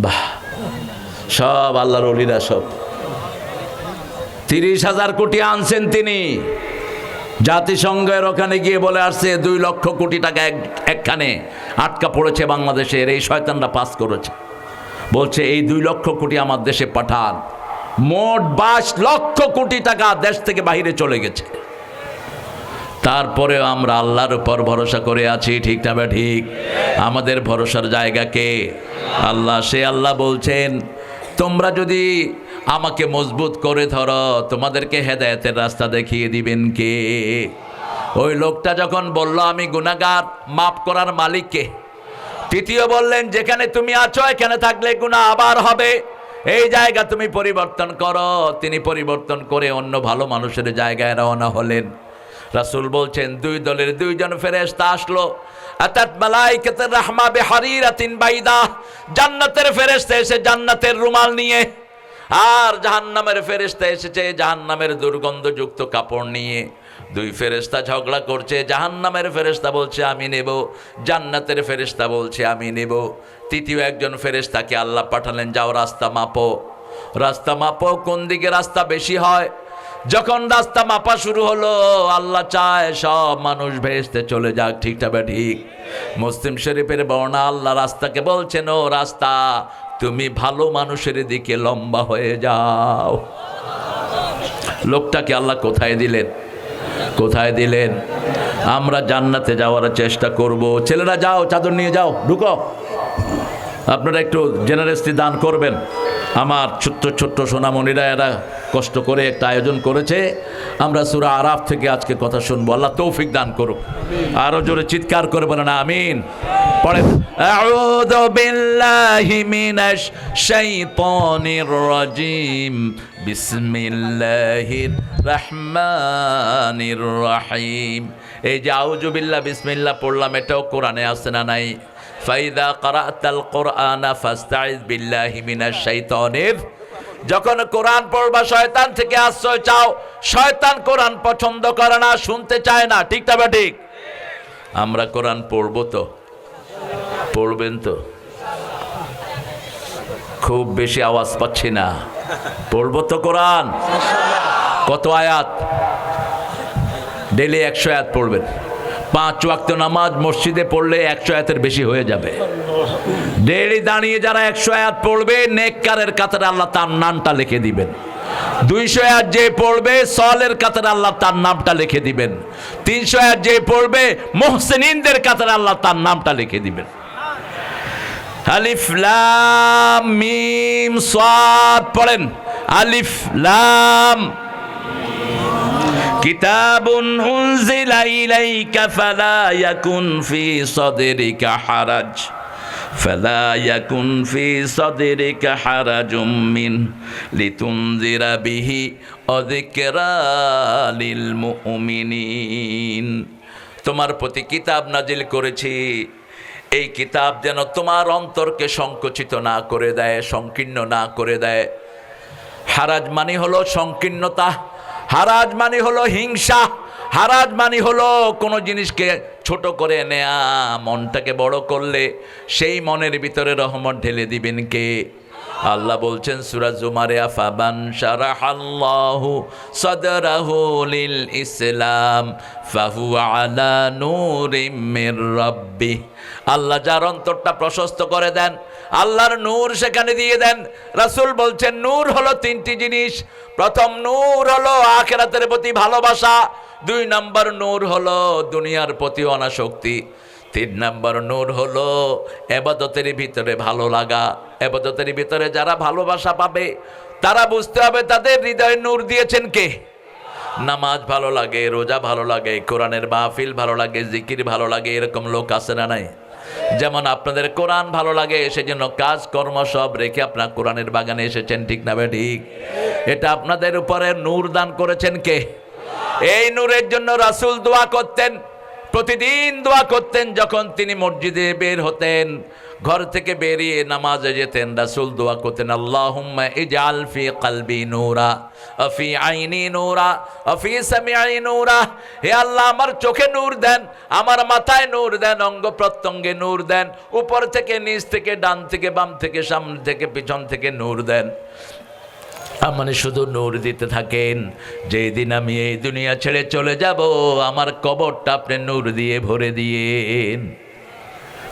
বাহ, সব আল্লাহর ওলিরা সব 30,000 কোটি আনছেন তিনি। জাতিসংঘের ওখানে গিয়ে বলে আসছে 2 লক্ষ কোটি টাকা একখানে আটকা পড়েছে বাংলাদেশের, এই শয়তানরা পাস করেছে। বলছে এই 2 লক্ষ কোটি আমার দেশে পাঠান। মোট 22 লক্ষ কোটি টাকা দেশ থেকে বাইরে চলে গেছে। তারপরেও আমরা আল্লাহর উপর ভরসা করে আছি, ঠিক না? ঠিক। আমাদের ভরসার জায়গা কে? আল্লাহ। সে আল্লাহ বলছেন, তোমরা যদি আমাকে মজবুত করে ধরো, তোমাদেরকে হেদায়েতের রাস্তা দেখিয়ে দিবেন কে? ওই লোকটা যখন বলল আমি গুনাহগার, মাফ করার মালিক কে? তৃতীয় বললেন, যেখানে তুমি আছো এখানে থাকলে গুনাহ আবার হবে, এই জায়গা তুমি পরিবর্তন করো। তিনি পরিবর্তন করে অন্য ভালো মানুষের জায়গায় রওনা হলেন। রাসূল বলছেন 2 দলের 2 জন ফেরেশতা আসলো। আতাত মালাইকাতুর রাহমা বিহারিরাতিন বাইদা, জান্নাতের ফেরেশতা এসে জান্নাতের রুমাল নিয়ে, আর জাহান্নামের ফেরেশতা এসেছে জাহান্নামের দুর্গন্ধযুক্ত কাপড় নিয়ে। 2 ফেরেশতা ঝগড়া করছে। জাহান্নামের ফেরেশতা বলছে আমি নেব, জান্নাতের ফেরেশতা বলছে আমি নেব। তৃতীয় একজন ফেরেশতাকে আল্লাহ পাঠালেন, যাও রাস্তা মাপো, রাস্তা মাপো, কোন দিকে রাস্তা বেশি হয়। যখন রাস্তা মাপা শুরু হলো, আল্লাহ চায় সব মানুষ ভেস্তে চলে যাক, ঠিকটা বা ঠিক। মুসলিম শরীফের বর্ণনা, আল্লাহ রাস্তাকে বলছেন, ও রাস্তা তুমি ভালো মানুষের দিকে লম্বা হয়ে যাও। লোকটাকে আল্লাহ কোথায় দিলেন? কোথায় দিলেন? আমরা জান্নাতে যাওয়ার চেষ্টা করব। ছেলেরা যাও, চাদর নিয়ে যাও, ঢুকো। আপনারা একটু জেনারেসলি দান করবেন। আমার ছোট্ট ছোট্ট সোনামণিরা এরা কষ্ট করে একটা আয়োজন করেছে। আমরা সূরা আরাফ থেকে আজকে কথা শুনবো। আল্লাহ তৌফিক দান করুক। আরো জোরে চিৎকার করে বলেন আমিন। পড়েন, আউযু বিল্লাহি মিনাশ শাইতানির রাজিম, বিসমিল্লাহির রহমানির রহিম। এই যে আউযু বিল্লাহ বিসমিল্লাহ পড়লাম, এটাও কোরআনে আছে না নাই? ফাইদা ক্বারাতাল কুরআনা ফাস্তাইজ বিল্লাহি মিনাশ শাইতানির। যখন কোরআন পড়বা শয়তান থেকে আশ্রয় চাও। শয়তান কোরআন পছন্দ করে না, শুনতে চায় না, ঠিক না? ঠিক। আমরা কোরআন পড়বো তো? পড়বেন তো? খুব বেশি আওয়াজ পাচ্ছি না। পড়বো তো কোরআন? কত আয়াত? ডেলি 100 আয়াত পড়বেন। 5 ওয়াক্ত নামাজ মসজিদে পড়লে 100 আয়াতের বেশি হয়ে যাবে। ডেলি দাঁড়িয়ে যারা 100 আয়াত পড়বে, নেককারের কাতারে আল্লাহ তার নামটা লিখে দিবেন। 200 আয়াত যে পড়বে, সলের কাতারে আল্লাহ তার নামটা লিখে দিবেন। 300 আয়াত যে পড়বে, মুহসিনিনদের কাতারে আল্লাহ তার নামটা লিখে দিবেন। আলিফ লাম মিম সাদ পড়েন। আলিফ লাম। কিতাবুন উনজিলা ইলাইকা ফালা ইয়াকুন ফি সাদরিকা হারাজ, ফালা ইয়াকুন ফি সাদরিকা হারাজুম মিন লিতুনজিরা বিহি ওয়া যিকরা লিল মুমিনিন। তোমার প্রতি কিতাব নাজিল করেছি, এই কিতাব যেন তোমার অন্তরকে সংকুচিত না করে দেয়, সংকীর্ণ না করে দেয়। হারাজ মানে হলো সংকীর্ণতা, হারাজ মানে হলো হিংসা, হারাজ মানে হলো কোনো জিনিসকে ছোট করে নেয়া। মনটাকে বড় করলে সেই মনের ভিতরে রহমত ঢেলে দিবেন কে? আল্লাহ বলছেন সূরা জুমারে, আফামান শারাহাল্লাহু সাদরাহু লিল ইসলাম ফাহুয়া আলা নূরিম মির রাব্বিহ। আল্লাহ যার অন্তরটা প্রশস্ত করে দেন, আল্লাহর নূর সেখানে দিয়ে দেন। রাসূল বলছেন নূর হলো 3টি জিনিস। প্রথম নূর হলো আখিরাতের প্রতি ভালোবাসা, 2 নম্বর নূর হলো দুনিয়ার প্রতি অনাসক্তি, 3 নম্বর নূর হলো ইবাদতের ভিতরে ভালো লাগা। ইবাদতের ভিতরে যারা ভালোবাসা পাবে তারা বুঝতে হবে তাদের হৃদয়ে নূর দিয়েছেন কে। নামাজ ভালো লাগে, রোজা ভালো লাগে, কোরআনের মাহফিল ভালো লাগে, জিকির ভালো লাগে, এরকম লোক আছে না নাই? যেমন আপনাদের কোরআন ভালো লাগে, সেজন্য কাজ কর্ম সব রেখে আপনার কোরআনের বাগানে এসেছেন, ঠিক না ঠিক? এটা আপনাদের উপরে নূর দান করেছেন কে? এই নূরের জন্য রাসূল দোয়া করতেন, প্রতিদিন দোয়া করতেন। যখন তিনি মসজিদে বের হতেন, ঘর থেকে বেরিয়ে নামাজে যেতেন, রাসূল দোয়া করতেন, আল্লাহুম্মা ইজআল ফি কলবি নূরা ওয়া ফি আইনি নূরা ওয়া ফি সামঈ নূরা। হে আল্লাহ, আমার চোখে নূর দেন, আমার মাথায় নূর দেন, অঙ্গ প্রত্যঙ্গে নূর দেন, উপর থেকে নিচ থেকে, ডান থেকে বাম থেকে, সামনে থেকে পিছন থেকে নূর দেন। মানে শুধু নূর দিতে থাকেন। যেদিন আমি এই দুনিয়া ছেড়ে চলে যাব, আমার কবরটা আপনি নূর দিয়ে ভরে দিয়েন।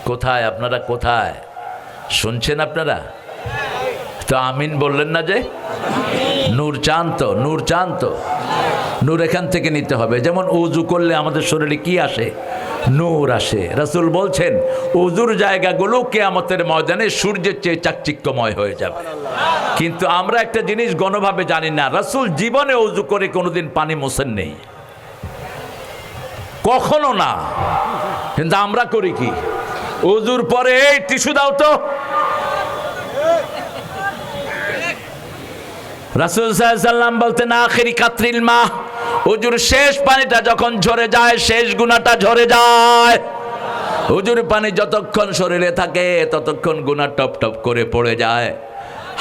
কোথায় আপনারা, কোথায় শুনছেন আপনারা? তো আমিন বললেন না যে? নূর চান তো, নূর চান তো, নূর এখান থেকে নিতে হবে। যেমন উজু করলে আমাদের শরীরে কি আসে? নূর আসে। রাসূল বলছেন উজুর জায়গাগুলো কিয়ামতের ময়দানে সূর্যের চেয়ে চাকচিক্যময় হয়ে যাবে। কিন্তু আমরা একটা জিনিস গণভাবে জানি না, রাসূল জীবনে উজু করে কোনোদিন পানি মোছেন নেই, কখনো না। কিন্তু আমরা করি কি? উজুর পরে এই টিস্যু দাও তো। রাসূল সাল্লাল্লাহু আলাইহি ওয়াসাল্লাম বলতেন আখিরি কাতরিল মা, উজুর শেষ পানিটা যখন ঝরে যায়, শেষ গুনাহটা ঝরে যায়। উজুর পানি যতক্ষণ শরীরে থাকে ততক্ষণ গুনাহ টপ টপ করে পড়ে যায়।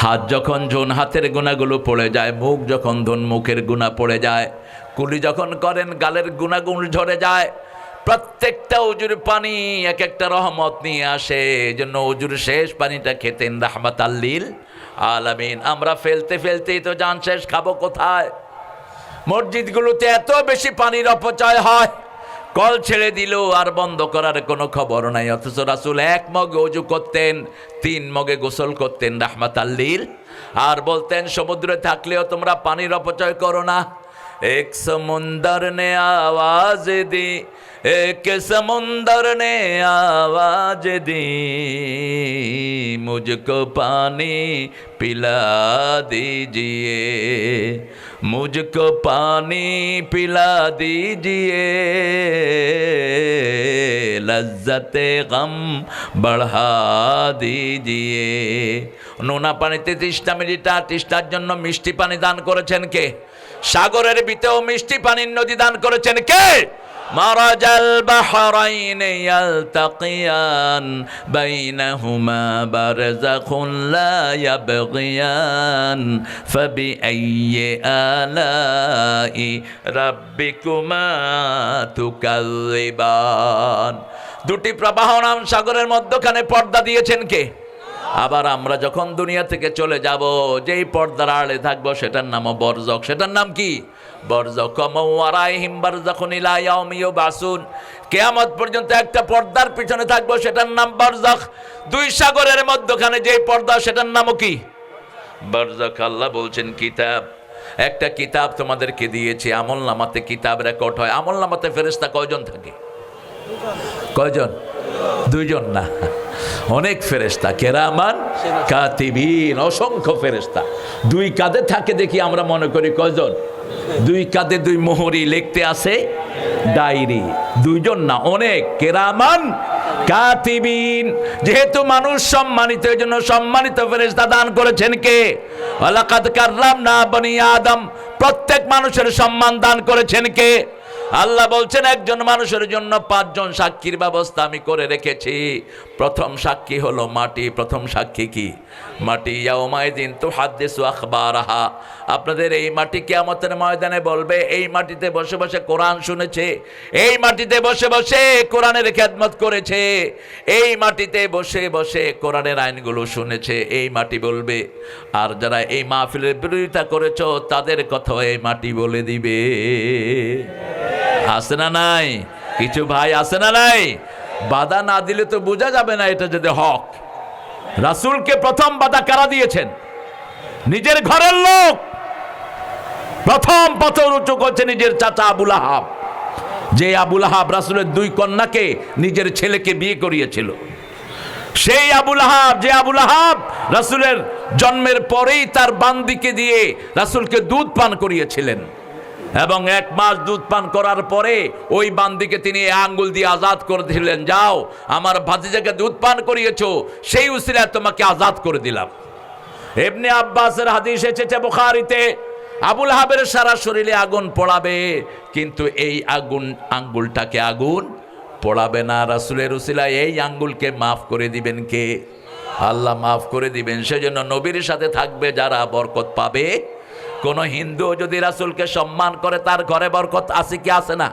হাত যখন ধোন হাতের গুনাহগুলো পড়ে যায়, মুখ যখন ধোন মুখের গুনাহ পড়ে যায়, কুলি যখন করেন গালের গুনাহগুলো ঝরে যায়। প্রত্যেকটা উজুর পানি এক একটা রহমত নিয়ে আসে। এজন্য উজুর শেষ পানিটা খেতেন রাহমাতাল লিল আলামিন। আমরা ফেলতে ফেলতেই তো জান শেষ, খাবো কোথায়? মসজিদগুলোতে এত বেশি পানির অপচয় হয়, কল ছেড়ে দিল আর বন্ধ করার কোনো খবর নাই। অথচ রাসূল এক মগে ওযু করতেন, 3 মগে গোসল করতেন রাহমাতাল লিল। আর বলতেন সমুদ্রে থাকলেও তোমরা পানির অপচয় করো না। এক সমুন্দর নে আওয়াজ দি, এক সমুন্দর নে আওয়াজ দি, মুঝকো পানি পিলা দीजिए, मुझको पानी पिला दीजिए, लज्जते गम बढ़ा दीजिए। নোনা পানিতে তৃষ্ণা মিটিটা, তৃষ্ণার জন্য মিষ্টি পানি দান করেছেন কে? সাগরের ভিতরেও মিষ্টি পানির নদী দান করেছেন কে? মারাজাল বাহরাইন ইয়ালতাকিয়ান বাইনাহুমা বারযাখুন লা ইয়াবগিয়ান ফাবিআইয়ি আলাই রাব্বিকুমা তুকাল্লিবান। দুটি প্রবাহমান সাগরের মধ্যখানে পর্দা দিয়েছেন কে? আবার আমরা যখন দুনিয়া থেকে চলে যাব, যেই পর্দার আড়ে থাকবো সেটার নামও বরজখ। সেটার নাম কি? বরজখ। মাওয়ারাইহিম বারযাখুন ইলা ইয়াউমি ইউবাসুন। কিয়ামত পর্যন্ত একটা পর্দার পিছনে থাকবো, সেটার নাম বরজখ। 2 সাগরের মধ্যখানে যেই পর্দা, সেটার নামও কি? বরজখ। আল্লাহ বলছেন কিতাব, একটা কিতাব তোমাদেরকে দিয়েছি, আমলনামাতে কিতাব রেকর্ড হয়। আমলনামাতে ফেরেশতা কয়জন থাকে? কয়জন? 2 জন না, অনেক ফেরেশতা, কেরামান কাতিবিন, অসংখ্য ফেরেশতা। 2 কাঁধে থাকে দেখি আমরা মনে করি কয়জন? 2 কাঁধে 2 মোহরি, লিখতে আছে ডায়েরি। 2 জন না, অনেক, কেরামান কাতিবিন। যেহেতু মানুষ সম্মানিত, এই জন্য সম্মানিত ফেরেশতা দান করেছেন কে? ওয়ালাকাদ কাররামনা বনি আদম। প্রত্যেক মানুষের সম্মান দান করেছেন কে? আল্লাহ বলছেন একজন মানুষের জন্য 5 জন সাক্ষীর ব্যবস্থা আমি করে রেখেছি। প্রথম সাক্ষী হলো মাটি। প্রথম সাক্ষী কি? মাটি। ইয়াউমাইদিন তুহাদ্দিসু আখবারাহা। আপনাদের এই মাটি কিয়ামতের ময়দানে বলবে, এই মাটিতে বসে বসে কোরআন শুনেছে, এই মাটিতে বসে বসে কোরআনের খেদমত করেছে, এই মাটিতে বসে বসে কোরআনের আইনগুলো শুনেছে। এই মাটি বলবে। আর যারা এই মাহফিলের বিরোধিতা করেছো, তাদের কথাও এই মাটি বলে দিবে। আছে না নাই? কিছু ভাই আছে না নাই? বাধা না দিলে তো বোঝা যাবে না এটা যদি হক। রাসূলকে প্রথম বাধা কারা দিয়েছেন? নিজের ঘরের লোক। প্রথম পথর উঁচু করছে নিজের চাচা আবুল আহাব। যে আবুল আহাব রাসূলের 2 কন্যাকে নিজের ছেলেকে বিয়ে করিয়েছিল। সেই আবুল আহাব, যে আবুল আহাব রাসূলের জন্মের পরেই তার বান্দিকে দিয়ে রাসূলকে দুধ পান করিয়েছিলেন, এবং 1 মাস দুধ পান করার পরে ওই বান্দিকে তিনি আঙ্গুল দিয়ে আজাদ করে দিলেন, যাও আমার ভাতিজাকে দুধ পান করিয়েছো, সেই উসিলায় তোমাকে আজাদ করে দিলাম। ইবনে আব্বাসের হাদিস এসেছে বুখারীতে, আবুল আহাবের সারা শরীরে আগুন পড়াবে, কিন্তু এই আগুন আঙ্গুলটাকে আগুন পড়াবে না। রাসূলের উসিলায় এই আঙ্গুলকে মাফ করে দিবেন কে? আল্লাহ মাফ করে দিবেন। সেজন্য নবীর সাথে থাকবে যারা বরকত পাবে। কোন হিন্দু যদি রাসূলকে সম্মান করে তার ঘরে বরকত আছে কি আছে না?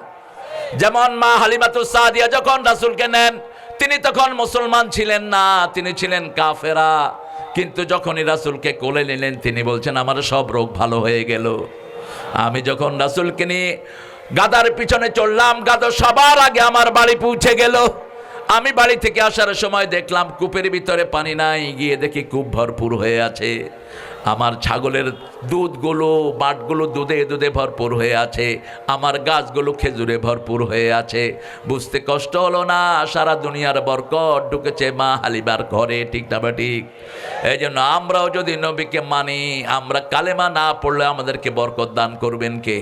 যেমন মা হালিমাতুস সাদিয়া যখন রাসূলকে নেন, তিনি তখন মুসলমান ছিলেন না, তিনি ছিলেন কাফেরা। কিন্তু যখনই রাসূলকে কোলে নিলেন তিনি বলছেন আমার সব রোগ ভালো হয়ে গেল। আমি যখন রাসূলকে নিয়ে গাদার পিছনে চললাম, গাদা সবার আগে আমার বাড়ি পৌঁছে গেল। আমি বাড়ি থেকে আসার সময় দেখলাম কূপের ভিতরে পানি নাই, গিয়ে দেখি কূপ ভরপুর হয়ে আছে। আমার ছাগলের দুধগুলো বাটগুলো দুধে দুধে ভরপুর হয়ে আছে, আমার গাছগুলো খেজুরে ভরপুর হয়ে আছে। বুঝতে কষ্ট হলো না, সারা দুনিয়ার বরকত ঢুকেছে মা হালিমার ঘরে, ঠিক না ঠিক? এই জন্য আমরাও যদি নবীকে মানি, আমরা কালেমা না পড়লে আমাদেরকে বরকত দান করবেন কে?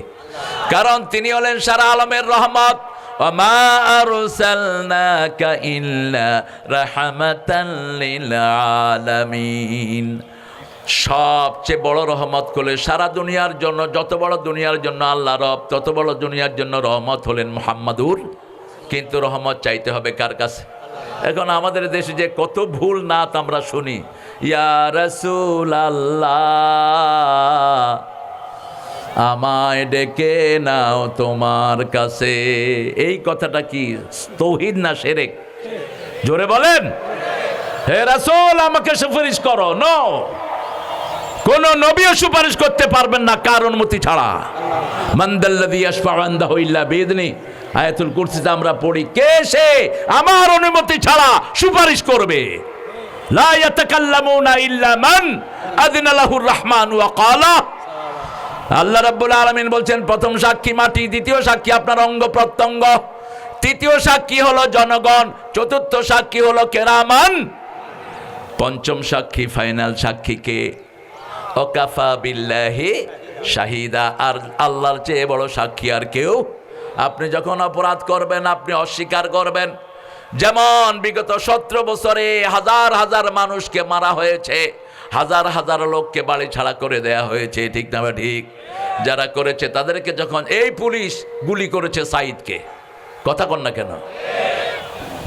কারণ তিনি হলেন সারা আলমের রহমত। ওমা আরসালনাকা ইল্লা রাহমাতাল লিল আলামিন। সবচেয়ে বড় রহমত হলে সারা দুনিয়ার জন্য, যত বড় দুনিয়ার জন্য আল্লাহ রব, তত বড় দুনিয়ার জন্য রহমত হলেন মুহাম্মাদুর। কিন্তু রহমত চাইতে হবে কার কাছে? এখন আমাদের দেশে যে কত ভুল নাত আমরা শুনি, ইয়া রাসূলাল্লাহ আমায় ডেকে নাও তোমার কাছে। এই কথাটা কি তাওহীদ না শিরক? জোরে বলেন। হে রাসূল আমাকে সুপারিশ করো। নো, কোন নবীও সুপারিশ করতে পারবেন না কার অনুমতি ছাড়া। মানদাল্লাযী ইয়াশফাউ ইনদাহু ইল্লা বিইذনি। আয়াতুল কুরসিতে আমরা পড়ি, কে সে আমার অনুমতি ছাড়া সুপারিশ করবে? লা ইয়াতাকাল্লামুনা ইল্লা মান আযিনা লাহুর রাহমানু ওয়া ক্বালা। আল্লাহ রাব্বুল আলামিন বলছেন, প্রথম সাক্ষী মাটি, দ্বিতীয় সাক্ষী আপনার অঙ্গ প্রত্যঙ্গ, তৃতীয় সাক্ষী হলো জনগণ, চতুর্থ সাক্ষী হলো কেরামান, পঞ্চম সাক্ষী ফাইনাল সাক্ষী কে? ওয়াকাফা বিল্লাহি শাহিদা। আর আল্লাহর চেয়ে বড় সাক্ষী আর কেউ? আপনি যখন অপরাধ করবেন, আপনি অস্বীকার করবেন। যেমন বিগত 17 বছরে হাজার হাজার মানুষকে মারা হয়েছে, হাজার হাজার লোককে বাড়ি ছাড়া করে দেয়া হয়েছে, ঠিক না ঠিক? যারা করেছে তাদেরকে যখন এই পুলিশ গুলি করেছে সাইদকে, কথা কন না কেন?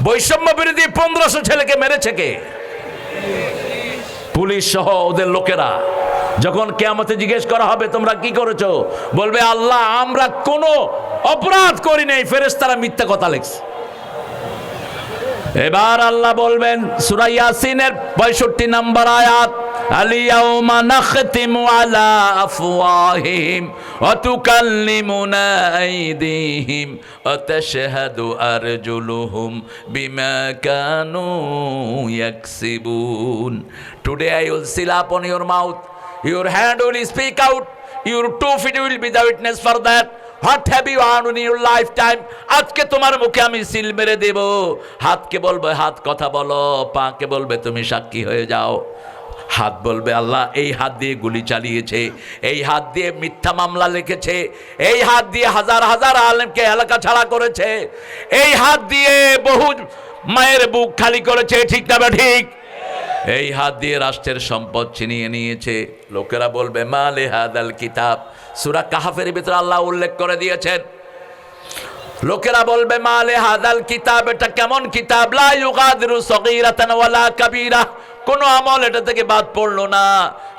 বৈষম্য বিরোধী 1500 ছেলেকে মেরেছে কে? পুলিশ সহ ওদের লোকেরা। যখন কিয়ামতে জিজ্ঞেস করা হবে তোমরা কি করেছো, বলবে আল্লাহ আমরা কোনো অপরাধ করি নাই, ফেরেশতারা মিথ্যা কথা লিখছে। এবার আল্লাহ বলবেন সূরা ইয়াসিনের 65 নম্বর আয়াত, আলিয়াউমা নাখতিমু আলা আফওয়াহিহিম ওয়া তুকাল্লিমুনা আইদিহিম ওয়া তাশহাদু আরজুলুহুম বিমা Kanu ইয়াকসিবুন। Today I will seal upon your mouth, your hand will speak out, your 2 feet will be the witness for that. What have you done in your lifetime? আজকে তোমার মুখে আমি সিল মেরে দেব। হাতকে বলবে হাত কথা বলো, পাকে বলবে তুমি সাক্ষী হয়ে যাও। হাত বলবে আল্লাহ এই হাত দিয়ে গুলি চালিয়েছে, এই হাত দিয়ে মিথ্যা মামলা লিখেছে, এই হাত দিয়ে হাজার হাজার আলেমকে এলাকা ছাড়া করেছে, এই হাত দিয়ে বহু মায়ের বুক খালি করেছে, ঠিক না ঠিক? এই হাত দিয়ে রাষ্ট্রের সম্পদ ছিনিয়ে নিয়েছে। লোকেরা বলবে মালে হাদাল কিতাব। সূরা কাহফের ভিতরে আল্লাহ উল্লেখ করে দিয়েছেন, লোকেরা বলবে মালে হাদাল কিতাব, এটা কেমন কিতাব? লা ইউগাদিরু সগীরাতান ওয়ালা কাবীরা, কোন আমল এটা থেকে বাদ পড়লো না।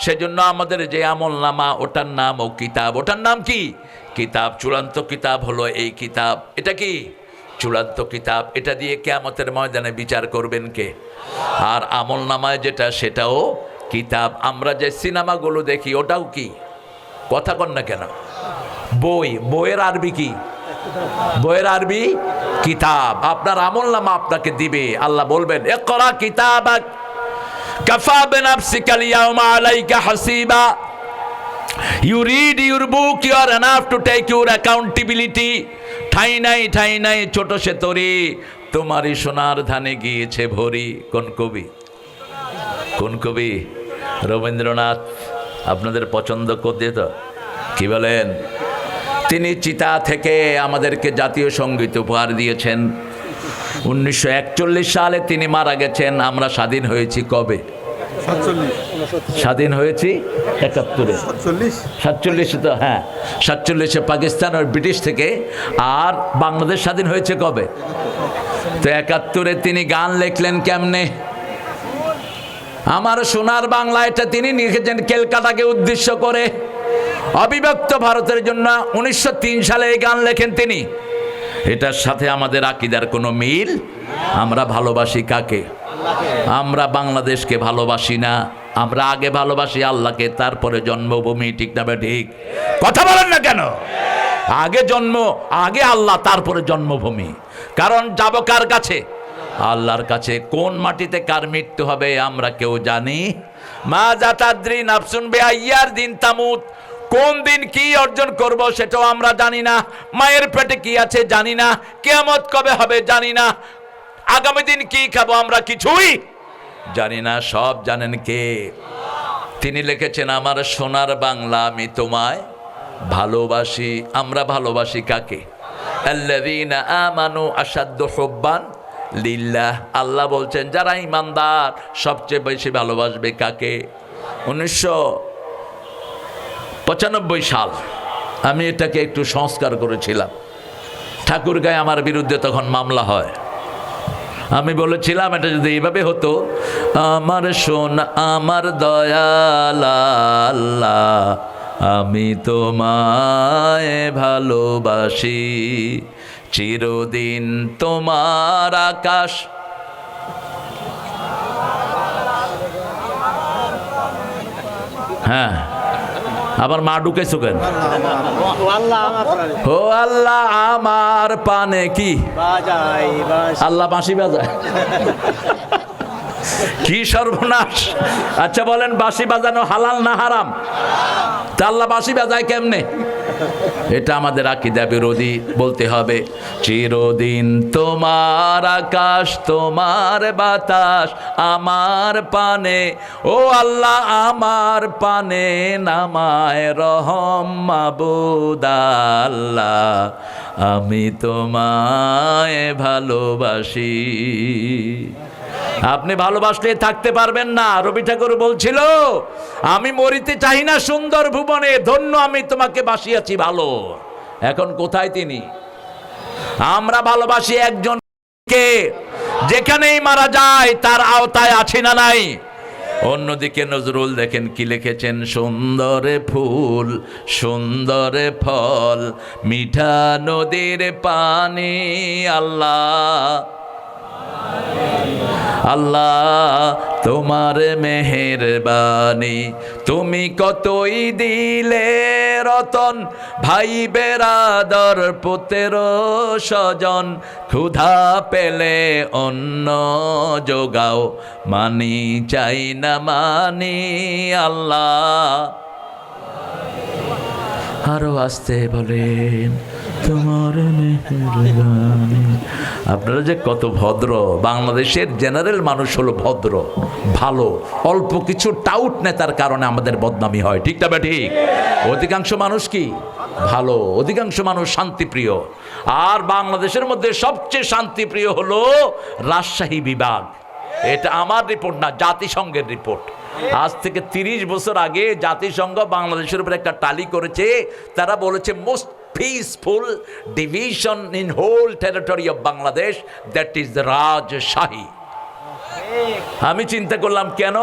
সেজন্য আমাদের যে আমল নামা, ওটার নাম ও কিতাব। ওটার নাম কি? কিতাব। চূড়ান্ত কিতাব হলো এই কিতাব। এটা কি? চূড়ান্ত কিতাব। এটা দিয়ে কিয়ামতের ময়দানে বিচার করবেন কে? আর আমল নামায় যেটা, সেটাও কিতাব। আমরা যে সিনেমাগুলো দেখি ওটাও কি? কথা কন না কেন? বই। বইয়ের আরবি কি? বইয়ের আরবি কিতাব। আপনার আমল নামা আপনাকে দিবে। আল্লাহ বলবেন ইকরা কিতাবাক কাফা বিনাফসিকা আল-ইয়াওমা আলাইকা হাসিবা। You read your book, you are enough to take your accountability. ঠাই নাই ছোট সে তরি, তোমারই সোনার ধানে গিয়েছে ভরি। কোন কবি? কোন কবি? রবীন্দ্রনাথ। আপনাদের পছন্দ করতে তো কি বলেন? তিনি চিতা থেকে আমাদেরকে জাতীয় সঙ্গীত উপহার দিয়েছেন। 1941 সালে তিনি মারা গেছেন। আমরা স্বাধীন হয়েছি কবে? 47 স্বাধীন হয়েছি 71-এ। 47 তো, হ্যাঁ 47-এ পাকিস্তান আর ব্রিটিশ থেকে। আর বাংলাদেশ স্বাধীন হয়েছে কবে? তো 71-এ তিনি গান লিখলেন কেমনে? আমার সোনার বাংলা, এটা তিনি লিখেছেন ক্যালকাটাকে উদ্দেশ্য করে। অবিভক্ত ভারতের জন্য 1903 সালে এই গান লেখেন তিনি। এটার সাথে আমাদের আকীদার কোনো মিল। আমরা ভালোবাসি কাকে? আমরা বাংলাদেশকে ভালোবাসি না, আমরা আগে ভালোবাসি আল্লাহকে, তারপরে জন্মভূমি। ঠিক না ঠিক? কথা বলেন না কেন? আগে আল্লাহ, তারপরে জন্মভূমি। কারণ যাব কার কাছে? আল্লাহর কাছে। কোন মাটিতে কার মৃত্যু হবে আমরা কেউ জানি? মা জাতাদ্রি নাফসুন বিআইয়ার দিন তামুত। কোন দিন কি অর্জন করব সেটাও আমরা জানি না। মায়ের পেটে কি আছে জানি না। কিয়ামত কবে হবে জানি না। আগামী দিন কি খাবো আমরা কিছুই জানি না। সব জানেন কে? তিনি লিখেছেন আমার সোনার বাংলা, আমি তোমায় ভালোবাসি। আমরা ভালোবাসি কাকে? আল্লাযীনা আমানু আশাদ্দু হুব্বান লিল্লাহ। আল্লাহ বলছেন যারা ঈমানদার সবচেয়ে বেশি ভালোবাসবে কাকে? 1995 সাল আমি এটাকে একটু সংস্কার করেছিলাম। ঠাকুরগাঁয়ে আমার বিরুদ্ধে তখন মামলা হয়। আমি বলেছিলাম এটা যদি এইভাবে হতো, আমার সোনা আমার দয়াল আল্লাহ, আমি তোমায় ভালোবাসি, চিরদিন তোমার আকাশ। হ্যাঁ, আবার মা ঢুকেছো কেন? ও আল্লাহ আমার পানে কি আল্লাহ বাঁশি বাজায়? কি সর্বনাশ! আচ্ছা বলেন, বাঁশি বাজানো হালাল না হারাম? তা আল্লাহ বাঁশি বাজায় কেমনে? এটা আমাদের আকীদা বিরোধী। বলতে হবে চিরদিন তোমার আকাশ, তোমার বাতাস আমার পানে, ও আল্লাহ আমার পানে নামায় রহম মাবুদ আল্লাহ, আমি তোমায় ভালোবাসি। আপনি ভালোবাসলে থাকতে পারবেন না। রবি ঠাকুর বলছিল আমি মরিতে চাই না সুন্দর ভুবনে, ধন্য আমি তোমাকে বাসিয়াছি ভালো। এখন কোথায় তিনি? আমরা ভালোবাসি একজনকে, যেখানেই মারা যায় তার আওতায় আছি না নাই? অন্যদিকে নজরুল দেখেন কি লিখেছেন, সুন্দরে ফুল সুন্দরে ফল মিঠা নদীর পানি, আল্লাহ আল্লাহ তোমার মেহেরবানি, তুমি কতই দিলে রতন, ভাই বেরাদর পুত্র স্বজন, ক্ষুধা পেলে অন্ন যোগাও, মানি চাই না মানি আল্লাহ। আরো আসতে বলেন তোমার মেহেরবানি। আপনারা যে কত ভদ্র! বাংলাদেশের জেনারেল মানুষ হলো ভদ্র, ভালো। অল্প কিছু টাউট নেতার কারণে আমাদের বদনামি হয়। ঠিক না ঠিক? অধিকাংশ মানুষ কি ভালো, অধিকাংশ মানুষ শান্তিপ্রিয়। আর বাংলাদেশের মধ্যে সবচেয়ে শান্তিপ্রিয় হলো রাজশাহী বিভাগ। এটা আমার রিপোর্ট না, জাতিসংঘের রিপোর্ট। আজ থেকে 30 বছর আগে জাতিসংঘ বাংলাদেশের উপর একটা টালি করেছে। তারা বলেছে most peaceful division in whole territory of Bangladesh, that is the Rajshahi. আমি চিন্তা করলাম কেন?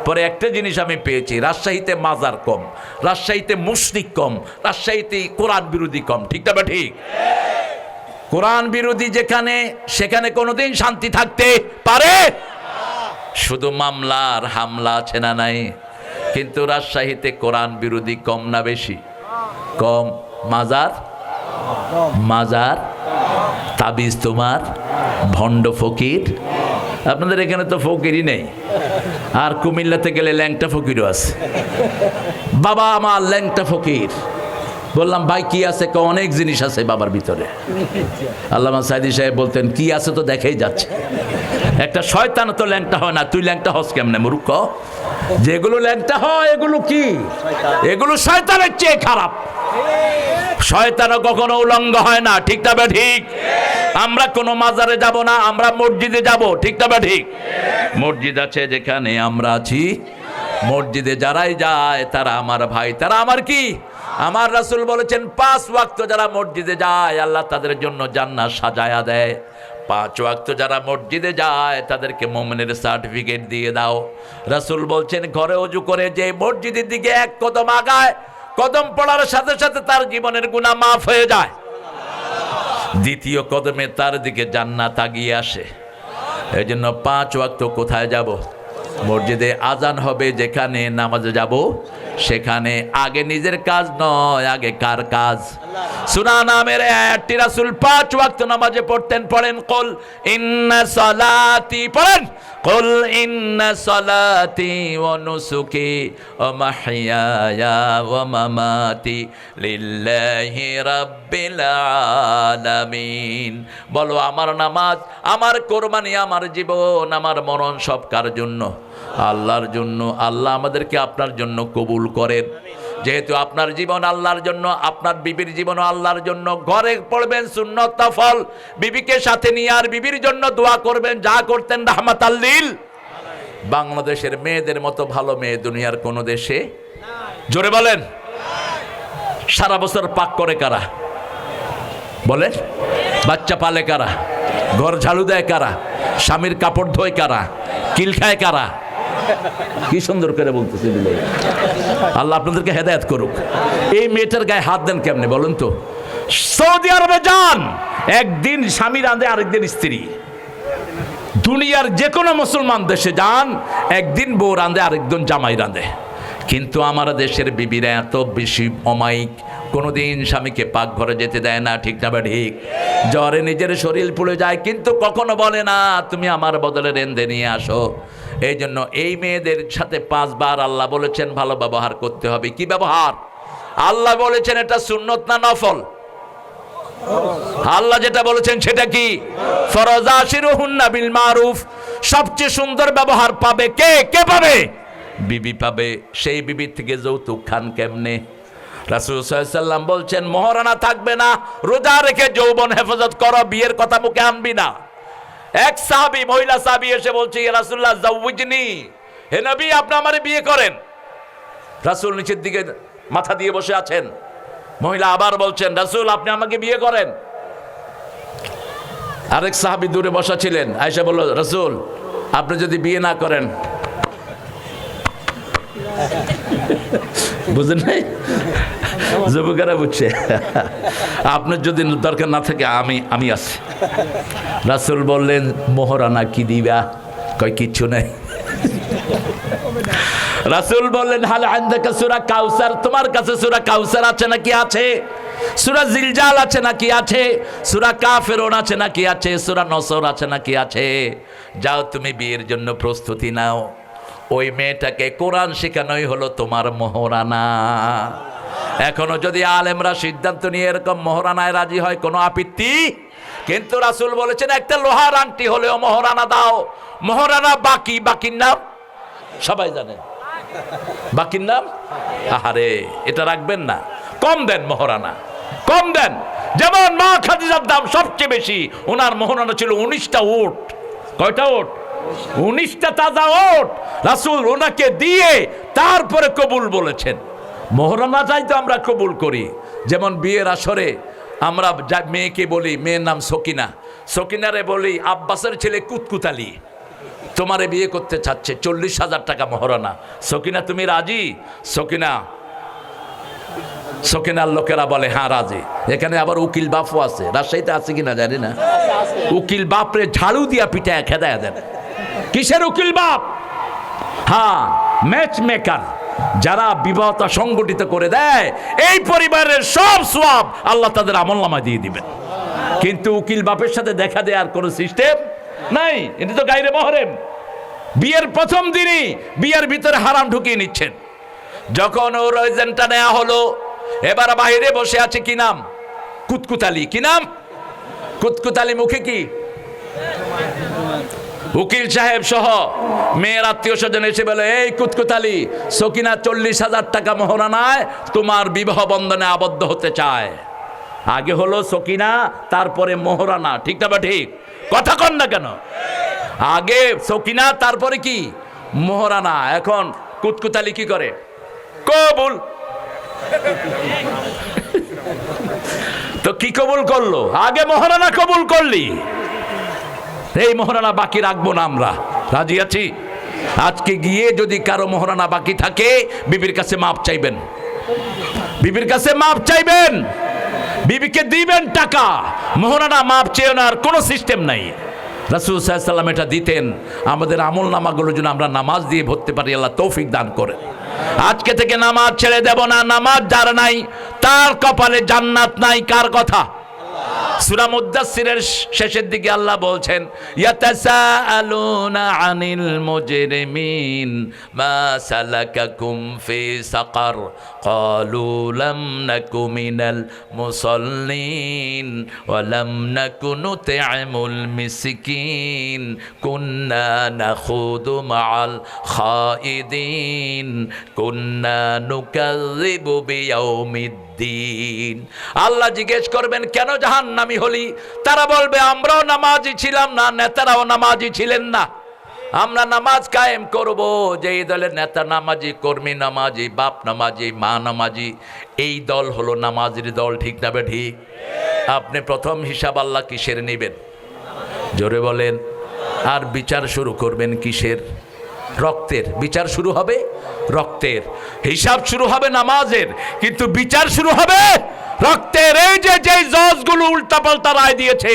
পরে একটা জিনিস আমি পেয়েছি, রাজশাহীতে মাজার কম, রাজশাহীতে মুশরিক কম, রাজশাহীতে কোরআন বিরোধী কম। ঠিক না ঠিক? কোরআন বিরোধী যেখানে, সেখানে কোনোদিন শান্তি থাকতে পারে? শুধু মামলার হামলা আছে না নাই? কিন্তু রাজশাহীতে কোরআন বিরোধী কম না বেশি? কম। মাজার মাজার তাবিজ তোমার ভণ্ড ফকির। আপনাদের এখানে তো ফকিরই নেই। আর কুমিল্লাতে গেলে ল্যাংটা ফকিরও আছে। বাবা আমার ল্যাংটা ফকির। বললাম ভাই কি আছে? অনেক জিনিস আছে বাবার ভিতরে। আল্লামা সাইদি সাহেব বলতেন কি আছে তো দেখাই যাচ্ছে। একটা শয়তান তো ল্যাংটা হয় না, তুই ল্যাংটা হস কেমনে মূর্খ? যেগুলো ল্যাংটা হয় এগুলো কি? এগুলো শয়তানের চেয়ে খারাপ। শয়তানও কখনো উলঙ্গ হয় না। ঠিক না ঠিক? আমরা কোনো মাজারে যাব না, আমরা মসজিদে যাব। ঠিক না ঠিক? মসজিদ আছে যেখানে আমরা আছি। মসজিদে যারাই যায় তারা আমার ভাই, তারা আমার কি? আমার রাসূল বলেছেন 5 ওয়াক্ত যারা মসজিদে যায় আল্লাহ তাদের জন্য জান্নাত সাজায়া দেয়। 5 ওয়াক্ত যারা মসজিদে যায় তাদেরকে মুমিনের সার্টিফিকেট দিয়ে দাও। রাসূল বলছেন ঘরে ওযু করে যে মসজিদের দিকে এক কদম আগায়, কদম পড়ার সাথে সাথে তার জীবনের গুনাহ মাফ হয়ে যায়। দ্বিতীয় কদমে তার দিকে জান্নাত আগিয়ে আসে। এই জন্য 5 ওয়াক্ত কোথায় যাব? মসজিদে আজান হবে যেখানে, নামাজে যাব সেখানে। আগে নিজের কাজ নয়, আগে কার কাজ? সূরা নামের আয়াতটি রাসূল 5 ওয়াক্ত নামাজে পড়তেন। পড়েন কুল ইন্না সালাতি, পড়েন কুল ইন্না সালাতি ওয়া নুসুকি ওয়া মাহইয়ায়া ওয়া মামাতি লিল্লাহি রাব্বিল আলামিন। বলো আমার নামাজ, আমার কোরবানি, আমার জীবন, আমার মরণ সব কার জন্য? আল্লাহর জন্য। আল্লাহ আমাদেরকে আপনার জন্য কবুল করেন। যেহেতু আপনার জীবন আল্লাহর জন্য, আপনার বিবির জীবনও আল্লাহর জন্য, ঘরে পড়বেন সুন্নত নফল, বিবিকে সাথে নিয়ে আর বিবির জন্য দোয়া করবেন যা করতেন রাহমাতাল লিল। বাংলাদেশের মেয়েদের মতো ভালো মেয়ে দুনিয়ার কোন দেশে, জোরে বলেন। সারা বছর পাক করে কারা? বলেন। বাচ্চা পালে কারা? ঘর ঝাড়ু দেয় কারা? স্বামীর কাপড় ধোয় কারা? কিল খায় কারা? কি সুন্দর করে বলতেছে। আল্লাহ আপনাদেরকে হেদায়েত করুক। এই মেয়েটার গায়ে হাত দেন কেমনে বলুন তো? সৌদি আরবে যান, একদিন স্বামী রাঁধে, আরেকদিন স্ত্রী। দুনিয়ার যে কোনো মুসলমান দেশে যান, একদিন বউ রাঁধে, আরেকদিন জামাই রাঁধে। কিন্তু আমার দেশের বিবিরা এত বেশি অমায়িক, কোনোদিন স্বামীকে পাক ঘরে যেতে দেয় না, ঠিক না বা ঠিক? জ্বরে নিজের শরীর পুড়ে যায়, কিন্তু কখনো বলে না তুমি আমার বদলে রেঁধে নিয়ে আসো। এই জন্য এই মেয়েদের সাথে 5 বার আল্লাহ বলেছেন ভালো ব্যবহার করতে হবে। কি ব্যবহার? আল্লাহ বলেছেন এটা সুন্নত না নফল? আল্লাহ যেটা বলেছেন সেটা কি? ফরজ। আশিরুহুন্না বিল মারুফ। সবচেয়ে সুন্দর ব্যবহার পাবে কে? কে পাবে? বিবি পাবে। সেই বিবির থেকে যৌতুক খান কেমনে? রাসূল সাল্লাল্লাহু আলাইহি ওয়াসাল্লাম বলছেন মহারানা থাকবে না, রোজা রেখে যৌবন হেফাজত করো, বিয়ের কথা মুখে আনবি না। এক সাহাবী, মহিলা সাহাবী এসে বলছে ইয়া রাসূলুল্লাহ জাওয়াজনি, হে নবী আপনি আমারে বিয়ে করেন। রাসূল নিচের দিকে মাথা দিয়ে বসে আছেন। মহিলা আবার বলছেন রাসূল আপনি আমাকে বিয়ে করেন। আরেক সাহাবী দূরে বসা ছিলেন, আয়েশা বলল রাসূল আপনি যদি বিয়ে না করেন। বুঝেন নাই? যুবকেরা বুঝছে। আপনার যদি দরকার না থাকে আমি আছি। রাসূল বললেন মোহরানা কি দিবা? কয় কিচ্ছু নাই। রাসূল বললেন হাল আনদাকা সূরা কাউসার, তোমার কাছে সূরা কাউসার আছে নাকি? আছে। সূরা জিলজাল আছে নাকি? আছে। সূরা কাফিরুন আছে নাকি? আছে। সূরা নসর আছে নাকি? আছে। যাও তুমি বিয়ের জন্য প্রস্তুতি নাও। ওই মেয়েটাকে কোরআন শেখানোই হলো তোমার মোহরানা। এখনো যদি আলেমরা সিদ্ধান্ত নিয়ে এরকম মোহরানায় রাজি হয় কোনো আপত্তি, কিন্তু রাসূল বলেছেন একটা লোহার আংটি হলেও মোহরানা দাও। মোহরানা বাকি, বাকির নাম সবাই জানেন। বাকির নাম আহারে এটা রাখবেন না, কম দেন মোহরানা, কম দেন। যেমন মা খাদিজার দাম সবচেয়ে বেশি, ওনার মোহরানা ছিল 19টা উট। কয়টা উট? 19টা তাজা উট। রাসূল ওনাকে দিয়ে তারপরে কবুল বলেছেন। মোহরানা চাইতে আমরা কবুল করি। যেমন বিয়ের আসরে আমরা মেয়েকে বলি, মেয়ের নাম সকিনা, সকিনারে বলি আব্বাসের ছেলে কুতকুতালি তোমারে বিয়ে করতে চাচ্ছে, 40,000 টাকা মোহরানা। সকিনা তুমি রাজি? সকিনার লোকেরা বলে হ্যাঁ রাজি। এখানে আবার উকিল বাপও আছে, রাজশাহীতে আছে কিনা জানি না। উকিল বাপরে ঝাড়ু দিয়া পিঠায় খেদায় দেন। কিসের উকিল বাপ? হ্যাঁ ম্যাচ মেকার, যারা বিবাহটা সংগঠিত করে দেয়, এই পরিবারের সব সওয়াব আল্লাহ তাদের আমলনামায় দিয়ে দিবেন। কিন্তু উকিল বাপের সাথে দেখা দেওয়ার কোনো সিস্টেম নাই। এটা তো গায়রে মহরম। বিয়ের প্রথম দিনই বিয়ের ভিতরে হারাম ঢুকিয়ে নিচ্ছেন। যখন ওর এজেন্টটা নেওয়া হলো, এবার বাইরে বসে আছে কি নাম? কুতকুতালি। কি নাম? কুতকুতালি। মুখে কি? উকিল সাহেব সহ মেয়ের আত্মীয় স্বজন এসে বলে এই কুতকুতালি, সকিনা 40,000 টাকা মোহরানায় তোমার বিবাহ বন্ধনে আবদ্ধ হতে চায়। আগে হলো সকিনা, তারপরে মোহরানা, ঠিক না বা ঠিক? কথা কন না কেন? আগে সকিনা, তারপরে কি? মোহরানা। এখন কুতকুতালি কি করে? কবুল। তো কি কবুল করলো? আগে মোহরানা কবুল করলি, এই মোহরানা বাকি রাখবো না আমরা, রাজি আছি। আজকে গিয়ে যদি কারো মোহরানা বাকি থাকে বিবির কাছে মাপ চাইবেন, বিবির কাছে মাপ চাইবেন, বিবিকে দিবেন টাকা, মোহরানা মাপ চেয়ে নেওয়ার কোনো সিস্টেম নাই। রাসূল সাল্লাল্লাহু আলাইহি ওয়াসাল্লাম এটা দিতেন। আমাদের আমল নামাগুলো যেন আমরা নামাজ দিয়ে ভরতে পারি, আল্লাহ তৌফিক দান করে। আজকে থেকে নামাজ ছেড়ে দেব না। নামাজ যার নাই তার কপালে জান্নাত নাই। কার কথা? সূরা মুদ্দাসসিরের শেষের দিকে আল্লাহ বলছেন, ইয়াতাসাআলুনা আনিল মুজরিমিন মা সালাকাকুম ফি সাকার ক্বালু লাম নাকু মিনাল মুসাল্লিন ওয়া লাম নাকু নুত'ইমুল মিসকিন কুন্না নাখুদু মাআল খাইদিন কুন্না নুকাযযিবু বিয়াউমিদ্দিন। আল্লাহ জিজ্ঞেস করবেন, কেন জাহান্নামী হলি? তারা বলবে, আমরাও নামাজি ছিলাম না, নেতারাও নামাজি ছিলেন না। আমরা নামাজ কায়েম করব। যেই দলের নেতা নামাজি, কর্মী নামাজি, বাপ নামাজি, মা নামাজি, এই দল হলো নামাজির দল। ঠিক না ঠিক? আপনি প্রথম হিসাব আল্লাহ কিসের নেবেন? জোরে বলেন। আর বিচার শুরু করবেন কিসের? রক্তের। বিচার শুরু হবে রক্তের, হিসাব শুরু হবে নামাজের, কিন্তু বিচার শুরু হবে রক্তের। এই যে জজগুলো উল্টাপাল্টা রায় দিয়েছে,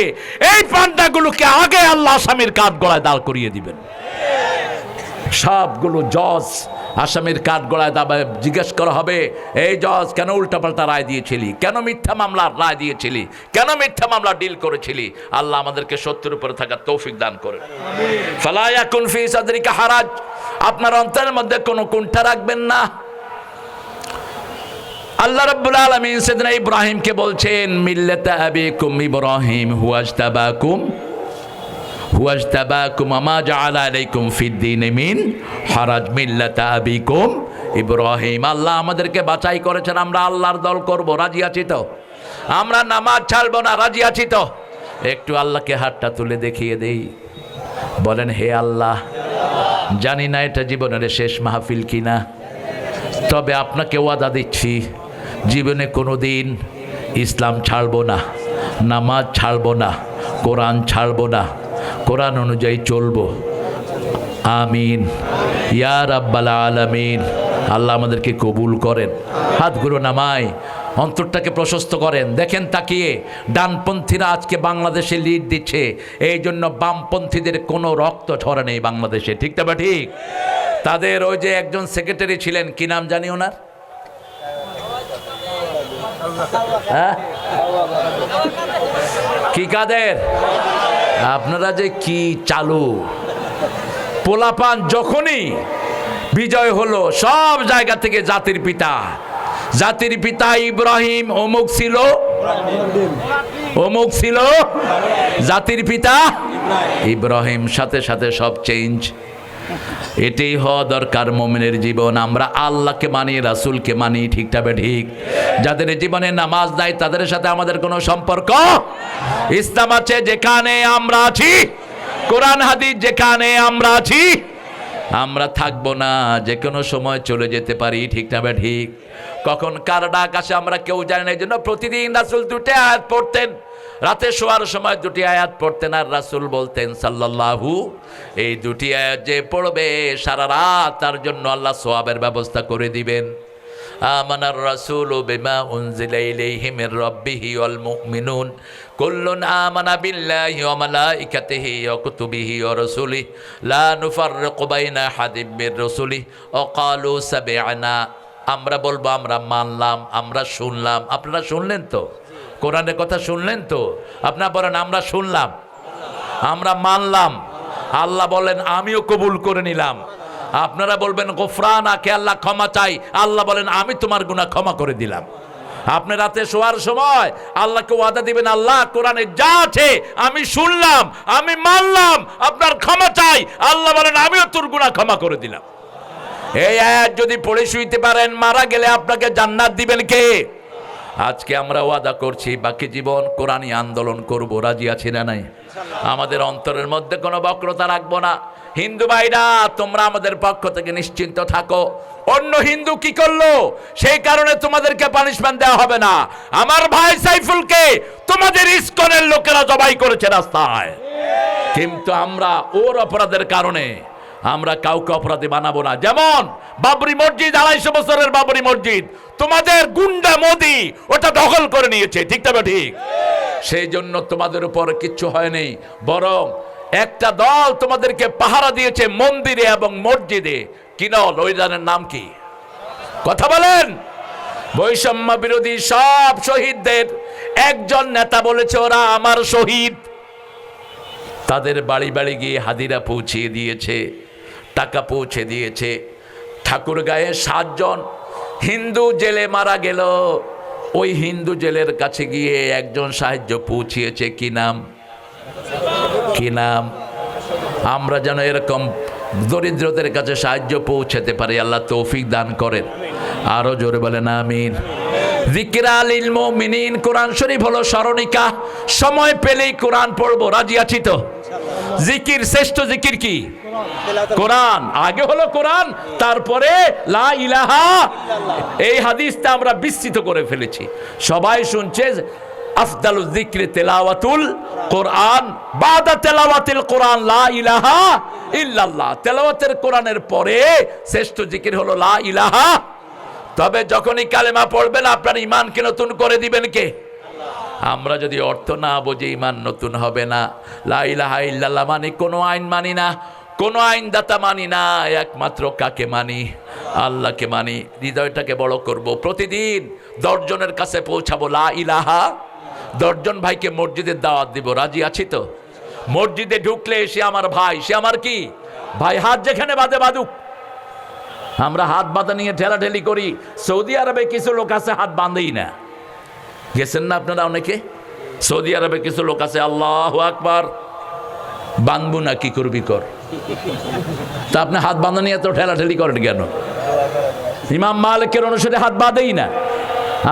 এই পান্ডাগুলোকে আগে আল্লাহ আসামির কাঠ গড়ায় দাঁড় করিয়ে দিবেন। সবগুলো জজ আসামির কাঠ গড়ায় দাঁড়ায় জিজ্ঞেস করা হবে, এই জজ কেন উল্টাপাল্টা রায় দিয়েছিলি? কেন মিথ্যা মামলার রায় দিয়েছিলি? কেন মিথ্যা মামলা ডিল করেছিলি? আল্লাহ আমাদেরকে সত্যের উপরে থাকার তৌফিক দান করেন। ফালা ইয়াকুন ফি সাদরিকা হারাজ, আপনার অন্তরের মধ্যে কোনো কুণ্ঠা রাখবেন না। আল্লাহ রাব্বুল আলামিন সাইয়েদনা ইব্রাহিমকে বলছেন, মিল্লাতা আবিকুম ইব্রাহিম হুয়াজতাবাকুম আমা জাআলা আলাইকুম ফিদ-দীন মিন হারাজ মিল্লাতা আবিকুম ইব্রাহিম। আল্লাহ আমাদেরকে বাছাই করেছেন, আমরা আল্লাহর দল করব। রাজি আছি তো? আমরা নামাজ ছাড়বো না। রাজি আছি তো? একটু আল্লাহকে হাতটা তুলে দেখিয়ে দেই। বলেন, হে আল্লাহ, জানি না এটা জীবনের শেষ মাহফিল কিনা, তবে আপনাকে ওয়াদা দিচ্ছি জীবনে কোনো দিন ইসলাম ছাড়বো না, নামাজ ছাড়বো না, কোরআন ছাড়বো না, কোরআন অনুযায়ী চলবো। আমিন ইয়া রাব্বাল আলামিন। আল্লাহ আমাদেরকে কবুল করেন। হাতগুলো নামায় অন্তরটাকে প্রশস্ত করেন। দেখেন তাকিয়ে, ডানপন্থীরা আজকে বাংলাদেশে লিড দিচ্ছে, এই জন্য বামপন্থীদের কোনো রক্ত ঝরে নেই বাংলাদেশে। ঠিক না ঠিক? তাদের ওই যে একজন সেক্রেটারি ছিলেন, কি নাম জানি ওনার? হ্যাঁ, কি কাদের? আপনারা যে কি চালু পোলাপান, যখনই বিজয় হলো সব জায়গা থেকে জাতির পিতা ইব্রাহিম, অমুক ছিল জাতির পিতা ইব্রাহিম, সাথে সাথে সব চেঞ্জ। এটাই হওয়া দরকার মুমিনের জীবন। আমরা আল্লাহকে মানি, রাসূলকে মানি। ঠিকটা ঠিক? যাদের জীবনে নামাজ নাই তাদের সাথে আমাদের কোনো সম্পর্ক। ইসলাম আছে যেখানে আমরা আছি, কোরআন হাদিস যেখানে আমরা আছি, আমরা থাকবো না। যে কোনো সময় চলে যেতে পারি। ঠিকটা ঠিক? কখন কার ডাক আসে আমরা কেউ জানি না। এই জন্য প্রতিদিন রাসূল দুটি আয়াত পড়তেন, রাতে শোয়ার সময় দুটি আয়াত পড়তেন, আর রাসূল বলতেন সাল্লাল্লাহু, এই দুটি আয়াত যে পড়বে সারা রাত তার জন্য আল্লাহ সওয়াবের ব্যবস্থা করে দিবেন। আমানার রাসূলু বিমা উনজিলা ইলাইহি মির রাব্বিহি ওয়াল মুমিনুন কুল্লুন আমানা বিল্লাহি ওয়া মালাইকাতিহি ওয়া কুতুবিহি ওয়া রাসূলিহি লা নুফাররিকু বাইনা আহাদিম মির রাসূলিহি ওয়া ক্বালু সামি'না। আমরা বলবো আমরা মানলাম, আমরা শুনলাম। আপনারা শুনলেন তো? কোরআনের কথা শুনলেন তো? আপনারা বলেন আমরা শুনলাম, আমরা মানলাম। আল্লাহ বলেন আমিও কবুল করে নিলাম। আপনারা বলবেন গফরানাকে, আল্লাহ ক্ষমা চাই। আল্লাহ বলেন আমি তোমার গুনাহ ক্ষমা করে দিলাম। আপনি রাতে শোয়ার সময় আল্লাহকে ওয়াদা দিবেন, আল্লাহ কোরআনে যা আছে আমি শুনলাম, আমি মানলাম, আপনার ক্ষমা চাই। আল্লাহ বলেন আমিও তোর গুনাহ ক্ষমা করে দিলাম। এই আয়াত যদি পড়ে শুইতে পারেন, মারা গেলে আপনাকে জান্নাত দিবেন কে? আজকে আমরা ওয়াদা করছি বাকি জীবন কোরআনী আন্দোলন করব। রাজি আছি না নাই? আমাদের অন্তরের মধ্যে কোনো বক্রতা রাখবো না। হিন্দু ভাইরা, তোমরা আমাদের পক্ষ থেকে নিশ্চিন্ত থাকো। অন্য হিন্দু কি করলো সেই কারণে তোমাদেরকে পানিশমেন্ট দেওয়া হবে না। আমার ভাই সাইফুলকে তোমাদের ইসকনের লোকেরা জবাই করেছে রাস্তায়। কিন্তু আমরা ওর অপরাধের কারণে আমরা কাউকে অপরাধী বানাবো না। যেমন বাবরি মসজিদ, 250 বছরের বাবরি মসজিদ তোমাদের গুন্ডা মোদি ওটা দখল করে নিয়েছে, ঠিক তবে ঠিক। সেই জন্য তোমাদের উপর কিচ্ছু হয়নি, বরং একটা দল তোমাদেরকে পাহারা দিয়েছে মন্দিরে এবং মসজিদে। কি দল? ওই দলের নাম কি? কথা বলেন। বৈষম্য বিরোধী সব শহীদদের একজন নেতা বলেছে ওরা আমার শহীদ। তাদের বাড়ি বাড়ি গিয়ে হাদিরা পৌঁছিয়ে দিয়েছে, টাকা পৌঁছে দিয়েছে। ঠাকুরগাঁয়ে 7 জন হিন্দু জেলে মারা গেল, ওই হিন্দু জেলের কাছে গিয়ে একজন সাহায্য পৌঁছিয়েছে। কি নাম? কি নাম? আমরা যেন এরকম দরিদ্রদের কাছে সাহায্য পৌঁছাতে পারি, আল্লাহ তৌফিক দান করেন। আরো জোরে বলেন আমিন। যিকরা লিল মুমিনিন, কোরআন শরীফ হলো স্মরণিকা। সময় পেলেই কোরআন পড়বো, রাজি আছি তো? জিকির, শ্রেষ্ঠ জিকির কি? কোরআন। আগে হলো কোরআন, তারপরে লা ইলাহা। এই হাদিসটা আমরা বিস্তৃত করে ফেলেছি, সবাই শুনছে। আফদালু যিকরি তিলাওয়াতুল কোরআন, বাদা তিলাওয়াতিল কোরআন লা ইলাহা ইল্লাল্লাহ। তেলাওয়াতের কোরআনের পরে শ্রেষ্ঠ জিকির হলো লা ইলাহা। তবে যখনই কালেমা পড়বেন আপনার ঈমানকে নতুন করে দিবেন কে? আমরা যদি অর্থ না বুঝে ঈমান নতুন হবে না। লা ইলাহা ইল্লাল্লাহ মানে কোনো আইন মানি না, কোনো আইনদাতা মানি না, একমাত্র কাকে মানি? আল্লাহকে মানি। হৃদয়টাকে বড় করব, প্রতিদিন 10 জনের কাছে পৌঁছাবো লা ইলাহা। 10 জন ভাইকে মসজিদের দাওয়াত দিব, রাজি আছি তো? মসজিদে ঢুকলে সে আমার ভাই, সে আমার কি ভাই। হাত যেখানে বাঁধে বাঁধুক। আমরা হাত বাঁধা নিয়ে ঠেলাঠেলি করি। সৌদি আরবে কিছু লোক আছে হাত বাঁধেই না, গেছেন না আপনারা অনেকে? সৌদি আরবে কিছু লোক আছে আল্লাহু আকবার, বাঁধবো না, কি করবি কর। তা আপনি হাত বাঁধা নিয়ে তো ঠেলাঠেলি করেন কেন? ইমাম মালিকের অনুসারে হাত বাঁধেই না।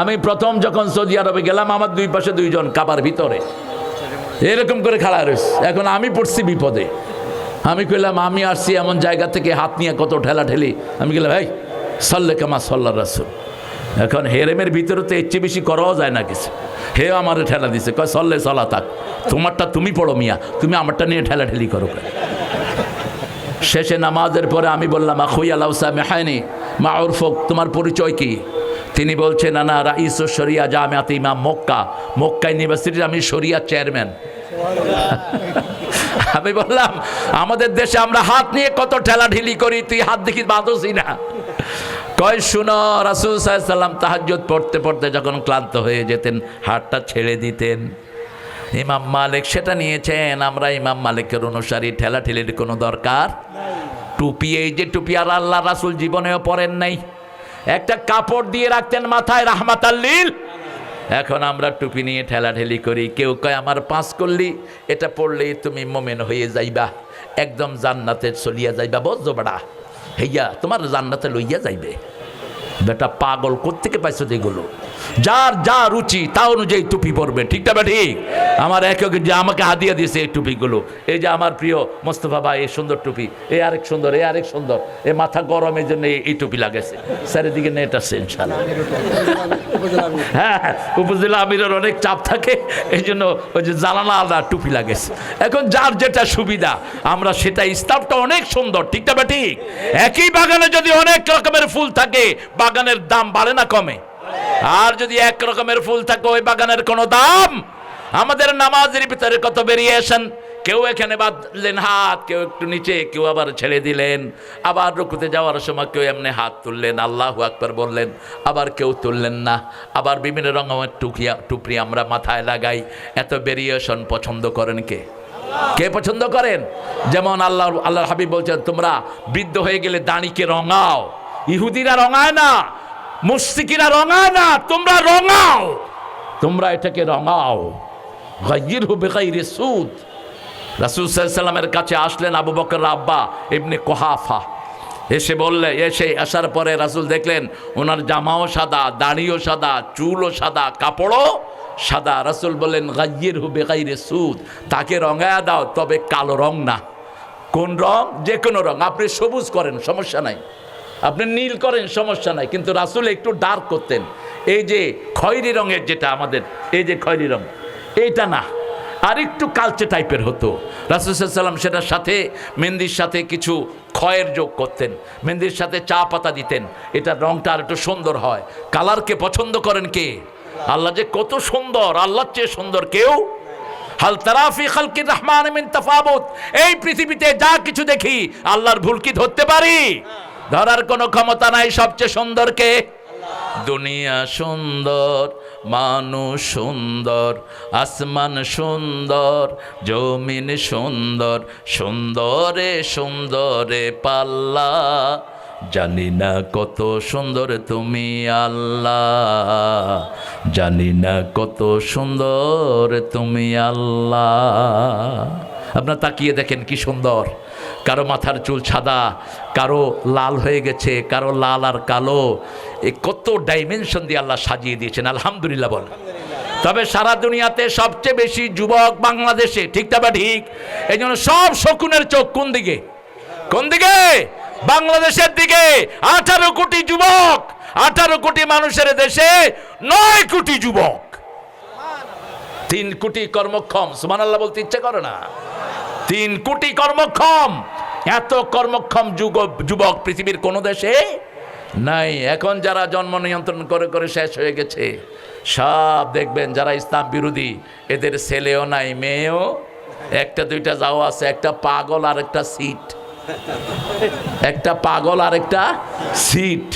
আমি প্রথম যখন সৌদি আরবে গেলাম, আমার 2 পাশে 2 জন কাবার ভিতরে এরকম করে খাড়া রয়েছে। এখন আমি পড়ছি বিপদে। আমি কইলাম আমি আসছি এমন জায়গা থেকে, হাত নিয়ে কত ঠেলাঠেলি। আমি গেলাম ভাই সাল্লে কামা সাল্লা রাসূল। এখন হেরেমের ভিতরে তো এর চেয়ে বেশি করাও যায় না কিছু। হে আমার ঠেলা দিছে, কয় সল্লে সলা থাক, তোমারটা তুমি পড়ো মিয়া, তুমি আমারটা নিয়ে ঠেলাঠেলি করো। শেষে নামাজের পরে আমি বললাম আখুইয়া লাউসা মেহাইনি মা উরফক, তোমার পরিচয় কি? তিনি বলছেন না রাইস শরিয়া জামিয়াত ইমাম মক্কা, মক্কা ইউনিভার্সিটির আমি শরিয়া চেয়ারম্যান। আমি বললাম আমাদের দেশে আমরা হাত নিয়ে কত ঠেলাঠেলি করি, তুই হাত দেখি বাঁধোসি না। কয় শুনো, রাসূল সাল্লাল্লাহু আলাইহি ওয়াসাল্লাম তাহাজ্জুদ পড়তে পড়তে যখন ক্লান্ত হয়ে যেতেন হাতটা ছেড়ে দিতেন। ইমাম মালিক সেটা নিয়েছেন। আমরা ইমাম মালিকের অনুসারী, ঠেলাঠেলির কোনো দরকার। টুপি, এই যে টুপি আর আল্লাহ রাসূল জীবনেও পরেন নাই, একটা কাপড় দিয়ে রাখতেন মাথায় রাহমাতাল লিল। এখন আমরা টুপি নিয়ে ঠেলাঠেলি করি। কেউ কয় আমার 5 করলি, এটা পড়লেই তুমি মোমেন হয়ে যাইবা, একদম জান্নাতে চলিয়া যাইবা। বুঝছো বেটা, হইয়া তোমার জান্নাতে লইয়া যাইবে। বেটা পাগল, কোত্থেকে পাইছো যেগুলো? যার যা রুচি তা অনুযায়ী টুপি পরবে, ঠিক না? ঠিক। আমার এক যে আমাকে হাদিয়া দিয়েছে এই টুপিগুলো, এই যে আমার প্রিয় মোস্তফা ভাই, এই সুন্দর টুপি, এই আরেক সুন্দর, এই আরেক সুন্দর, এই মাথা গরমের জন্য এই টুপি লাগাইছে। চারিদিকে নেট আছে ইনশাআল্লাহ। হ্যাঁ, উপজেলা আমিরের অনেক চাপ থাকে, এই জন্য ওই যে জানালা আলাদা টুপি লাগাইছে। এখন যার যেটা সুবিধা আমরা সেটা, ইসলামটা অনেক সুন্দর, ঠিক না? ঠিক। একই বাগানে যদি অনেক রকমের ফুল থাকে, বাগানের দাম বাড়ে না কমে? আর যদি এক রকমের ফুল থাকে ওই বাগানের কোনো দাম। আমাদের নামাজের ভিতরে কত ভেরিয়েশন, কেউ এখানে বাঁধলেন হাত, কেউ একটু নিচে, কেউ আবার ছেড়ে দিলেন, আবার রুকুতে যাওয়ার সময় কেউ এমনি হাত তুললেন, আল্লাহু আকবার বললেন, আবার কেউ তুললেন না, আবার বিভিন্ন রকমের টুপি আমরা মাথায় লাগাই। এত ভেরিয়েশন পছন্দ করেন কে? কে পছন্দ করেন? যেমন আল্লাহর হাবিব বলছেন তোমরা বৃদ্ধ হয়ে গেলে দাড়িকে রঙাও। ইহুদিরা রঙায় না, মুশরিকিরা রঙায় না, তোমরা রঙাও, তোমরা এটাকে রঙাও। গায়্যিরহু বিগাইরি সুদ। রাসূল সাল্লাল্লাহু আলাইহি ওয়াসাল্লামের কাছে আসলেন আবু বকর আব্বা ইবনে কুহাফা, এসে আসার পরে রাসূল দেখলেন ওনার জামাও সাদা, দাড়িও সাদা, চুলও সাদা, কাপড়ও সাদা। রাসূল বললেন গায়্যিরহু বিগাইরি সুদ, তাকে রঙায়া দাও, তবে কালো রং না। কোন রং? যে কোনো রং। আপনি সবুজ করেন সমস্যা নাই, আপনি নীল করেন সমস্যা নাই, কিন্তু রাসূল একটু ডার্ক করতেন। এই যে খয়েরি রঙের যেটা আমাদের, এই যে খয়েরি রং, এইটা না। আর একটু কালচে টাইপের হতো। রাসূল সাল্লাল্লাহু আলাইহি ওয়াসাল্লাম সেটার সাথে মেহেন্দির সাথে কিছু খয়ের যোগ করতেন, মেহেন্দির সাথে চা পাতা দিতেন, এটা রংটা আর একটু সুন্দর হয়। কালারকে পছন্দ করেন কে? আল্লাহ যে কত সুন্দর, আল্লাহর চেয়ে সুন্দর কেউ। হাল তারাফি খালকির রহমান মিন তাফাবুত, এই পৃথিবীতে যা কিছু দেখি আল্লাহর ভুল কি ধরতে পারি? ধরার কোনো ক্ষমতা নাই। সবচেয়ে সুন্দর কে? দুনিয়া সুন্দর, মানুষ সুন্দর, আসমান সুন্দর, জমিন সুন্দর, সুন্দরে সুন্দরে পাল্লা, জানি না কত সুন্দর তুমি আল্লাহ, জানি না কত সুন্দর তুমি আল্লাহ। আপনার তাকিয়ে দেখেন কি সুন্দর। কারো মাথার চুল সাদা, কারো লাল হয়ে গেছে, কারো লাল আর কালো, এ কত ডাইমেনশন দিয়ে আল্লাহ সাজিয়ে দিয়েছেন। আলহামদুলিল্লাহ বল। তবে সারা দুনিয়াতে সবচেয়ে বেশি যুবক বাংলাদেশে, ঠিক তবে ঠিক। এই জন্য সব শকুনের চোখ কোন দিকে? কোন দিকে? বাংলাদেশের দিকে। 18 কোটি যুবক, 18 কোটি মানুষের দেশে 9 কোটি যুবক, 3 কোটি কর্মক্ষম। সুবহানাল্লাহ বলতে ইচ্ছে করে না? 3 কোটি কর্মক্ষম। এত কর্মক্ষম যুবক পৃথিবীর কোন দেশে নাই। এখন যারা জন্ম নিয়ন্ত্রণ করে করে শেষ হয়ে গেছে, সব দেখবেন যারা ইসলাম বিরোধী, এদের ছেলেও নাই, মেয়েও একটা দুইটা যাও আছে, একটা পাগল আর একটা সিট, একটা পাগল আর একটা সিট।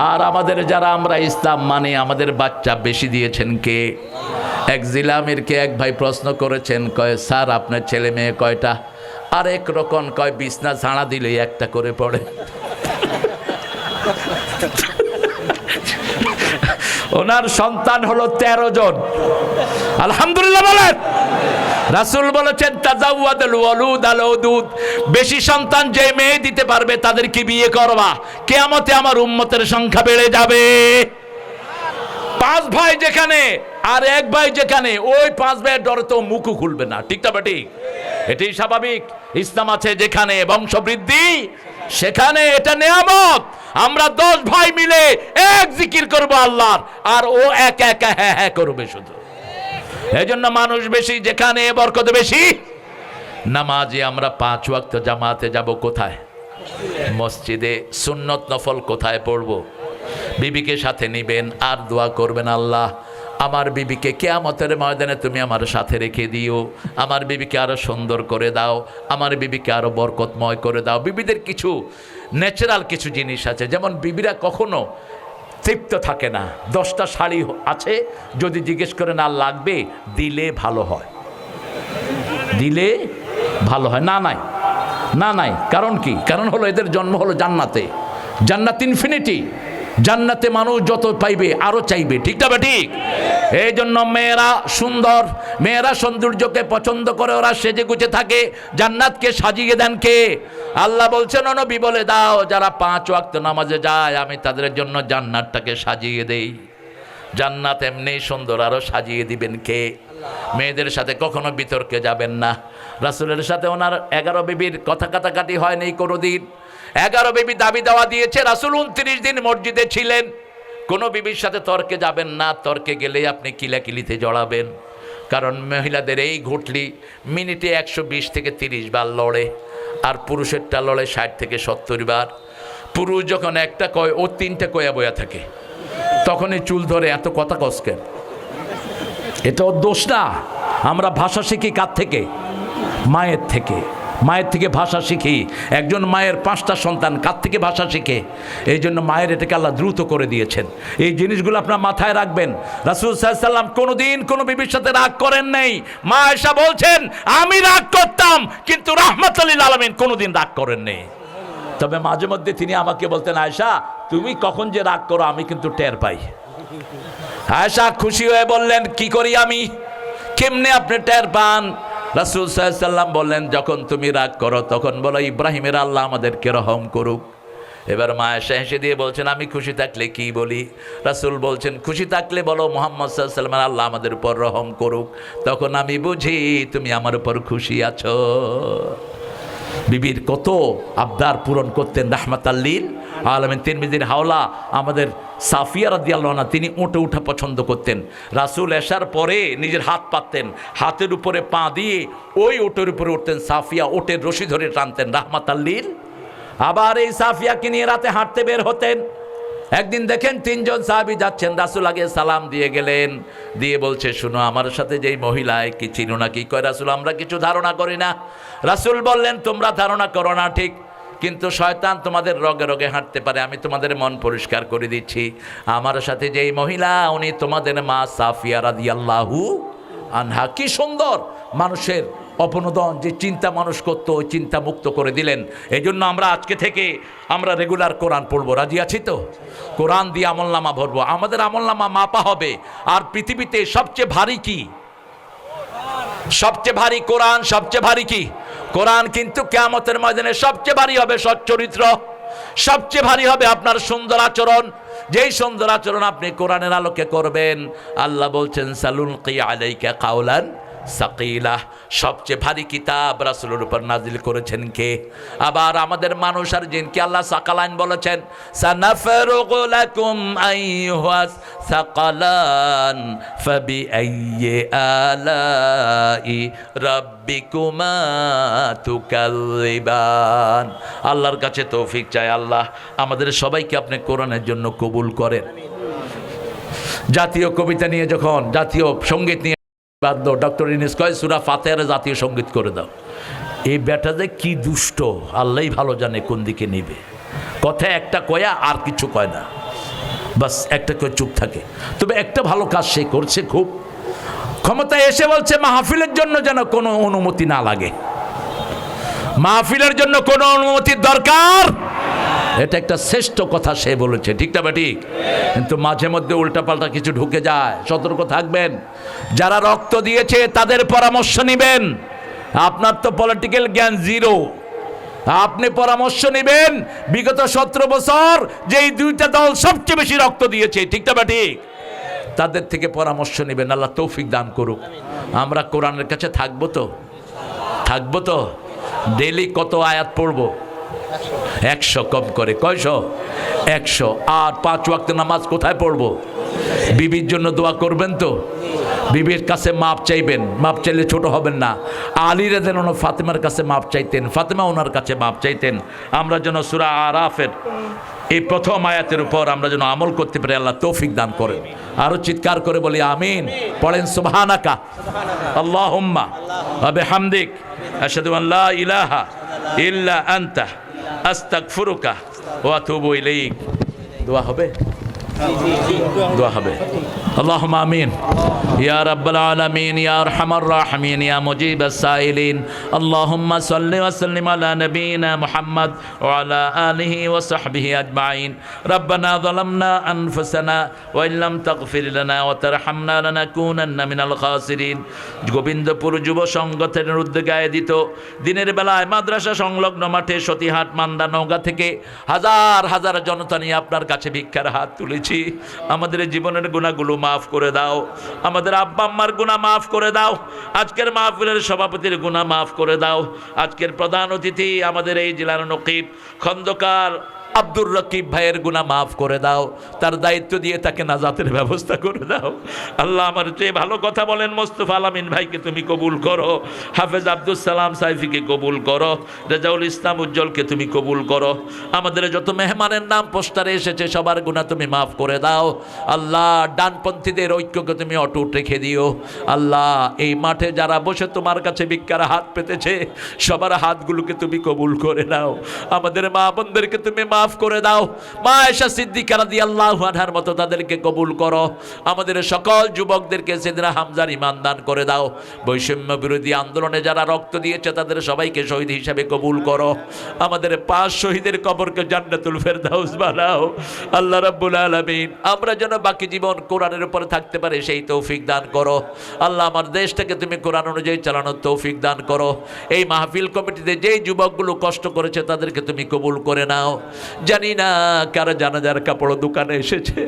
আর আমাদের যারা আমরা ইসলাম মানে, আমাদের বাচ্চা বেশি দিয়েছেন কে? এক জিলামিরকে এক ভাই প্রশ্ন করেছেন, কয় স্যার আপনার ছেলে মেয়ে কয়টা? আর এক রকম কয় বিছনা ঝাড়া দিলেই একটা করে পড়ে। ওনার সন্তান হলো 13 জন। আলহামদুলিল্লাহ বলেন। রাসূল বলেছেন তাজাওয়াদুল ওয়ালুদ আল ওদুদ, বেশি সন্তান যে মেয়ে দিতে পারবে তাদেরকে বিয়ে করবা, কিয়ামতে আমার উম্মতের সংখ্যা বেড়ে যাবে। 5 ভাই যেখানে আর 1 ভাই যেখানে, ওই 5 ভাইয়ের ডরে তো মুখও খুলবে না, ঠিক না ঠিক? এটাই স্বাভাবিক। ইসলাম আছে যেখানে বংশবৃদ্ধি সেখানে, এটা নেয়ামত। আমরা 10 ভাই মিলে এক জিকির করব আল্লাহর, আর ও এক এক হ্যাঁ হ্যাঁ করবে শুধু। এই জন্য মানুষ বেশি যেখানে বরকত বেশি। নামাজে আমরা 5 ওয়াক্ত জামাতে যাব কোথায়? মসজিদে। সুন্নত নফল কোথায় পড়ব? বিবিকে সাথে নিবেন আর দোয়া করবেন, আল্লাহ আমার বিবিকে কিয়ামতের ময়দানে তুমি আমার সাথে রেখে দিও, আমার বিবিকে আরো সুন্দর করে দাও, আমার বিবিকে আরো বরকতময় করে দাও। বিবিদের কিছু ন্যাচারাল কিছু জিনিস আছে, যেমন বিবিরা কখনো তৃপ্ত থাকে না। 10টা শাড়ি আছে, যদি জিজ্ঞেস করে না লাগবে, দিলে ভালো হয়, দিলে ভালো হয়। না নাই, না নাই। কারণ কি? কারণ হলো এদের জন্ম হলো জান্নাতে। জান্নাত ইনফিনিটি। জান্নাতে মানুষ যত পাইবে আরো চাইবে, ঠিক না ঠিক? এই জন্য মেয়েরা সুন্দর, মেয়েরা সৌন্দর্যকে পছন্দ করে, ওরা সেজে গুছে থাকে। জান্নাতকে সাজিয়ে দেন কে? আল্লাহ বলছেন, নবী বলে দাও, যারা 5 ওয়াক্ত নামাজে যায় আমি তাদের জন্য জান্নাতটাকে সাজিয়ে দেই। জান্নাত এমনি সুন্দর, আরো সাজিয়ে দিবেন কে? মেয়েদের সাথে কখনো বিতর্কে যাবেন না। রাসূলের সাথে ওনার 11 বিবির কথা কাটাকাটি হয়নি কোনোদিন। 11 বিবি দাবি দেওয়া দিয়েছে, রাসূল 29 দিন মসজিদে ছিলেন। কোনো বিবির সাথে তর্কে যাবেন না, তর্কে গেলেই আপনি কিলাকিলিতে জড়াবেন। কারণ মহিলাদের এই ঘুটলি মিনিটে 120 থেকে 30 বার লড়ে, আর পুরুষেরটা লড়ে 60 থেকে 70 বার। পুরুষ যখন একটা কয়, ও 3টে কয়া বয়া থাকে, তখনই চুল ধরে এত কথা কসকেন। এটা ওর দোষ না। আমরা ভাষা শিখি কার থেকে? মায়ের থেকে। মায়ের থেকে ভাষা শিখি। একজন মায়ের 5টা সন্তান কার থেকে ভাষা শিখে? এই জন্য মায়ের এটাকে আল্লাহ দ্রুত করে দিয়েছেন। এই জিনিসগুলো আপনার মাথায় রাখবেন। রাসূল সাল্লাল্লাহু আলাইহি ওয়াসাল্লাম কোনোদিন কোনো বিবির সাথে রাগ করেন নাই। মা আয়েশা বলছেন, আমি রাগ করতাম কিন্তু রাহমাতুল লিল আলামিন কোনোদিন রাগ করেন নাই। তবে মাঝে মধ্যে তিনি আমাকে বলতেন, আয়েশা তুমি কখন যে রাগ করো আমি কিন্তু টের পাই। আয়েশা খুশি হয়ে বললেন, কি করি আমি? কেমনে আপনি টের পান? রাসূল সাল্লাল্লাহু আলাইহি ওয়াসাল্লাম বললেন, যখন তুমি রাগ করো তখন বলো, ইব্রাহিমের আল্লাহ আমাদেরকে রহম করুক। এবার মা আয়েশা হেসে দিয়ে বলছেন, আমি খুশি থাকলে কি বলি? রাসূল বলছেন, খুশি থাকলে বলো মুহাম্মদ সাল্লাল্লাহু আলাইহি ওয়াসাল্লাম আল্লাহ আমাদের উপর রহম করুক। তখন আমি বুঝি তুমি আমার উপর খুশি আছো। বিবির কত আবদার পূরণ করতেন রাহমাতাল্লিল আলামিন। তিরমিজির হাওলা আমাদের সাফিয়া রাদিয়াল্লাহু আনহা, তিনি উঠে উঠা পছন্দ করতেন। রাসূল এশার পরে নিজের হাত পাততেন, হাতের উপরে পা দিয়ে ওই ওটের উপরে উঠতেন, সাফিয়া ওটের রশি ধরে টানতেন রাহমাতাল্লিল। আবার এই সাফিয়াকে নিয়ে রাতে হাঁটতে বের হতেন। একদিন দেখেন তিনজন সাহাবী যাচ্ছেন, রাসূল আগে সালাম দিয়ে গেলেন, দিয়ে বলছে শুনো আমার সাথে যেই মহিলা কি চিনো না? কি কয় রাসূল আমরা কিছু ধারণা করি না। রাসূল বললেন তোমরা ধারণা করো না ঠিক, কিন্তু শয়তান তোমাদের রগে রগে হাঁটতে পারে, আমি তোমাদের মন পরিষ্কার করে দিচ্ছি। আমার সাথে যেই মহিলা উনি তোমাদের মা সাফিয়া রাদিয়াল্লাহু আনহা। কি সুন্দর মানুষের অপনোদন, যে চিন্তা মানুষ করতো ওই চিন্তা মুক্ত করে দিলেন। এই জন্য আমরা আজকে থেকে আমরা রেগুলার কোরআন পড়বো, রাজি আছি তো? কোরআন দিয়ে আমলনামা ভরবো, আমাদের আমলনামা মাপা হবে। আর পৃথিবীতে সবচেয়ে ভারী কি? সবচেয়ে ভারী কোরআন। সবচেয়ে ভারী কি? কোরআন। কিন্তু কিয়ামতের ময়দানে সবচেয়ে ভারী হবে সচ্চরিত্র, সবচেয়ে ভারী হবে আপনার সুন্দর আচরণ। যেই সুন্দর আচরণ আপনি কোরআনের আলোকে করবেন, আল্লাহ বলছেন সালুলকি আলাইকা কাওলান সাকিলা। সবচেয়ে ভারী কিতাব রাসূলের উপর নাজিল করেছেন কে? আবার আমাদের মানুষ আর জিনকে আল্লাহ সাকালাইন বলেছেন, সানাফরুগু লাকুম আইয়ুহাস সাকালান ফাবিআইয়ি আলাই রাব্বিকুমা তুকাল্লিবান। আল্লাহর কাছে তৌফিক চাই, আল্লাহ আমাদের সবাইকে আপনি কোরআনের জন্য কবুল করেন। জাতীয় কবিতা নিয়ে যখন জাতীয় সঙ্গীত নিয়ে বাধ্য, ডক্টর ইউনূস কয় সূরা ফাতিহার জাতীয় সঙ্গীত করে দাও। এই বেটা যে কি দুষ্ট, আল্লাহই ভালো জানে কোন দিকে নিবে। কথা একটা কয়া আর কিছু কয় না, বাস একটা কয়ে চুপ থাকে। তবে একটা ভালো কাজ সে করছে, খুব ক্ষমতায় এসে বলছে মাহফিলের জন্য যেন কোনো অনুমতি না লাগে, মাহফিলের জন্য কোনো অনুমতির দরকার। এটা একটা শ্রেষ্ঠ কথা সে বলেছে, ঠিক না ঠিক? কিন্তু মাঝে মধ্যে উল্টাপাল্টা কিছু ঢুকে যায়, সতর্ক থাকবেন। যারা রক্ত দিয়েছে তাদের পরামর্শ নেবেন। আপনার তো পলিটিক্যাল জ্ঞান জিরো, আপনি পরামর্শ নেবেন বিগত 17 বছর যেই দুইটা দল সবচেয়ে বেশি রক্ত দিয়েছে, ঠিক না ঠিক? তাদের থেকে পরামর্শ নেবেন। আল্লাহ তৌফিক দান করুক। আমরা কোরআনের কাছে থাকবো তো? থাকবো তো? ডেইলি কত আয়াত পড়বো? 100 কম করে। কয়শো? 100। আর 5 ওয়াক্ত নামাজ কোথায় পড়বো? বিবির জন্য দোয়া করবেন তো? বিবির কাছে মাপ চাইবেন, মাপ চাইলে ছোট হবেন না। আলী রাদিয়াল্লাহু আনহু ফাতেমার কাছে মাপ চাইতেন, ফাতেমা ওনার কাছে মাপ চাইতেন। আমরা যেন সূরা আরাফের এই প্রথম আয়াতের উপর আমরা যেন আমল করতে পারি, আল্লাহ তৌফিক দান করেন। আরো চিৎকার করে বলি আমিন। পড়েন সুবহানাকা আল্লাহুম্মা ওয়া বিহামদিক আশহাদু আন লা ইলাহা ইল্লা আনতা আস্তাগফিরুকা ওয়া আতুবু ইলাইক। দোয়া হবে? দোয়া হবে। আল্লাহুম্মা আমিন ইয়া রাব্বাল আলামিন ইয়া আরহামার রাহিমিন ইয়া মুজিবাস সাইলিন। আল্লাহুম্মা সাল্লি ওয়া সাল্লিম আলা নবিয়িনা মুহাম্মদ ওয়া আলা আলিহি ওয়া সাহবিহি আজমাইন। রব্বানা যালামনা আনফুসানা ওয়া ইল্লাম তাগফির লানা ওয়া তারহামনা লানাকুনান্না মিনাল খাসিরিন। গোবিন্দপুর যুব সংগঠনের উদ্যোগে আয়োজিত দিনের বেলায় মাদ্রাসা সংলগ্ন মাঠে সতীহাট মান্দা নওগাঁ থেকে হাজার হাজার জনতা নিয়ে আপনার কাছে ভিক্ষার হাত তুলেছি। আমাদের জীবনের গুনাহগুলো মাফ করে দাও, আমাদের আব্বা আম্মার গুনাহ মাফ করে দাও, আজকের মাহফিলের সভাপতির গুনাহ মাফ করে দাও, আজকের প্রধান অতিথি আমাদের এই জেলার নকিব খন্দকার আব্দুর রকিব ভাইয়ের গুনাহ মাফ করে দাও, তার দায়িত্ব দিয়ে তাকে নাজাতের ব্যবস্থা করে দাও। আল্লাহ আমার চেয়ে ভালো কথা বলেন মোস্তফা আলামিন ভাইকে তুমি কবুল করো, হাফেজ আব্দুল সালাম সাইফিকে কবুল করো, রেজাউল ইসলাম উজ্জ্বলকে তুমি কবুল করো। আমাদের যত মেহমানের নাম পোস্টারে এসেছে সবার গুনাহ তুমি মাফ করে দাও। আল্লাহ ডানপন্থীদের ঐক্যকে তুমি অটুট রেখে দিও। আল্লাহ এই মাঠে যারা বসে তোমার কাছে ভিক্ষার হাত পেতেছে সবার হাতগুলোকে তুমি কবুল করে নাও। আমাদের মা বোনদেরকে তুমি মাফ করে দাও। মা আয়েশা সিদ্দিকা রাদিয়াল্লাহু আনহার মতো তাদেরকে কবুল করো। আমাদের সকল যুবকদেরকে সিদরা হামজার ঈমান দান করে দাও। বৈষম্য বিরোধী আন্দোলনে যারা রক্ত দিয়েছে তাদের সবাইকে শহীদ হিসেবে কবুল করো। আমাদের 5 শহীদের কবরকে জান্নাতুল ফেরদাউস বানাও। আল্লাহ রাব্বুল আলামিন আমরা যেন বাকি জীবন কোরআনের উপর থাকতে পারি সেই তৌফিক দান করো। আল্লাহ আমার দেশটাকে তুমি কোরআন অনুযায়ী চালানোর তৌফিক দান করো। এই মাহফিল কমিটিতে যেই যুবকগুলো কষ্ট করেছে তাদেরকে তুমি কবুল করে নাও। জানি না কার জানাজার কাপড় দোকানে এসেছে,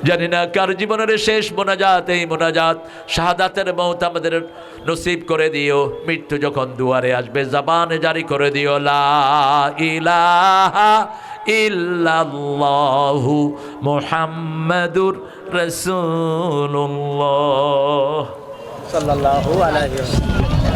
জানি না কার জীবনের শেষ মোনাজাত, এই মোনাজাত শাহাদাতের মওত আমাদের নসিব করে দিও। মৃত্যু যখন দুয়ারে আসবে জবানে জারি করে দিও লা ইলাহা ইল্লাল্লাহু মুহাম্মাদুর রাসূলুল্লাহ সাল্লাল্লাহু আলাইহি ওয়াসাল্লাম।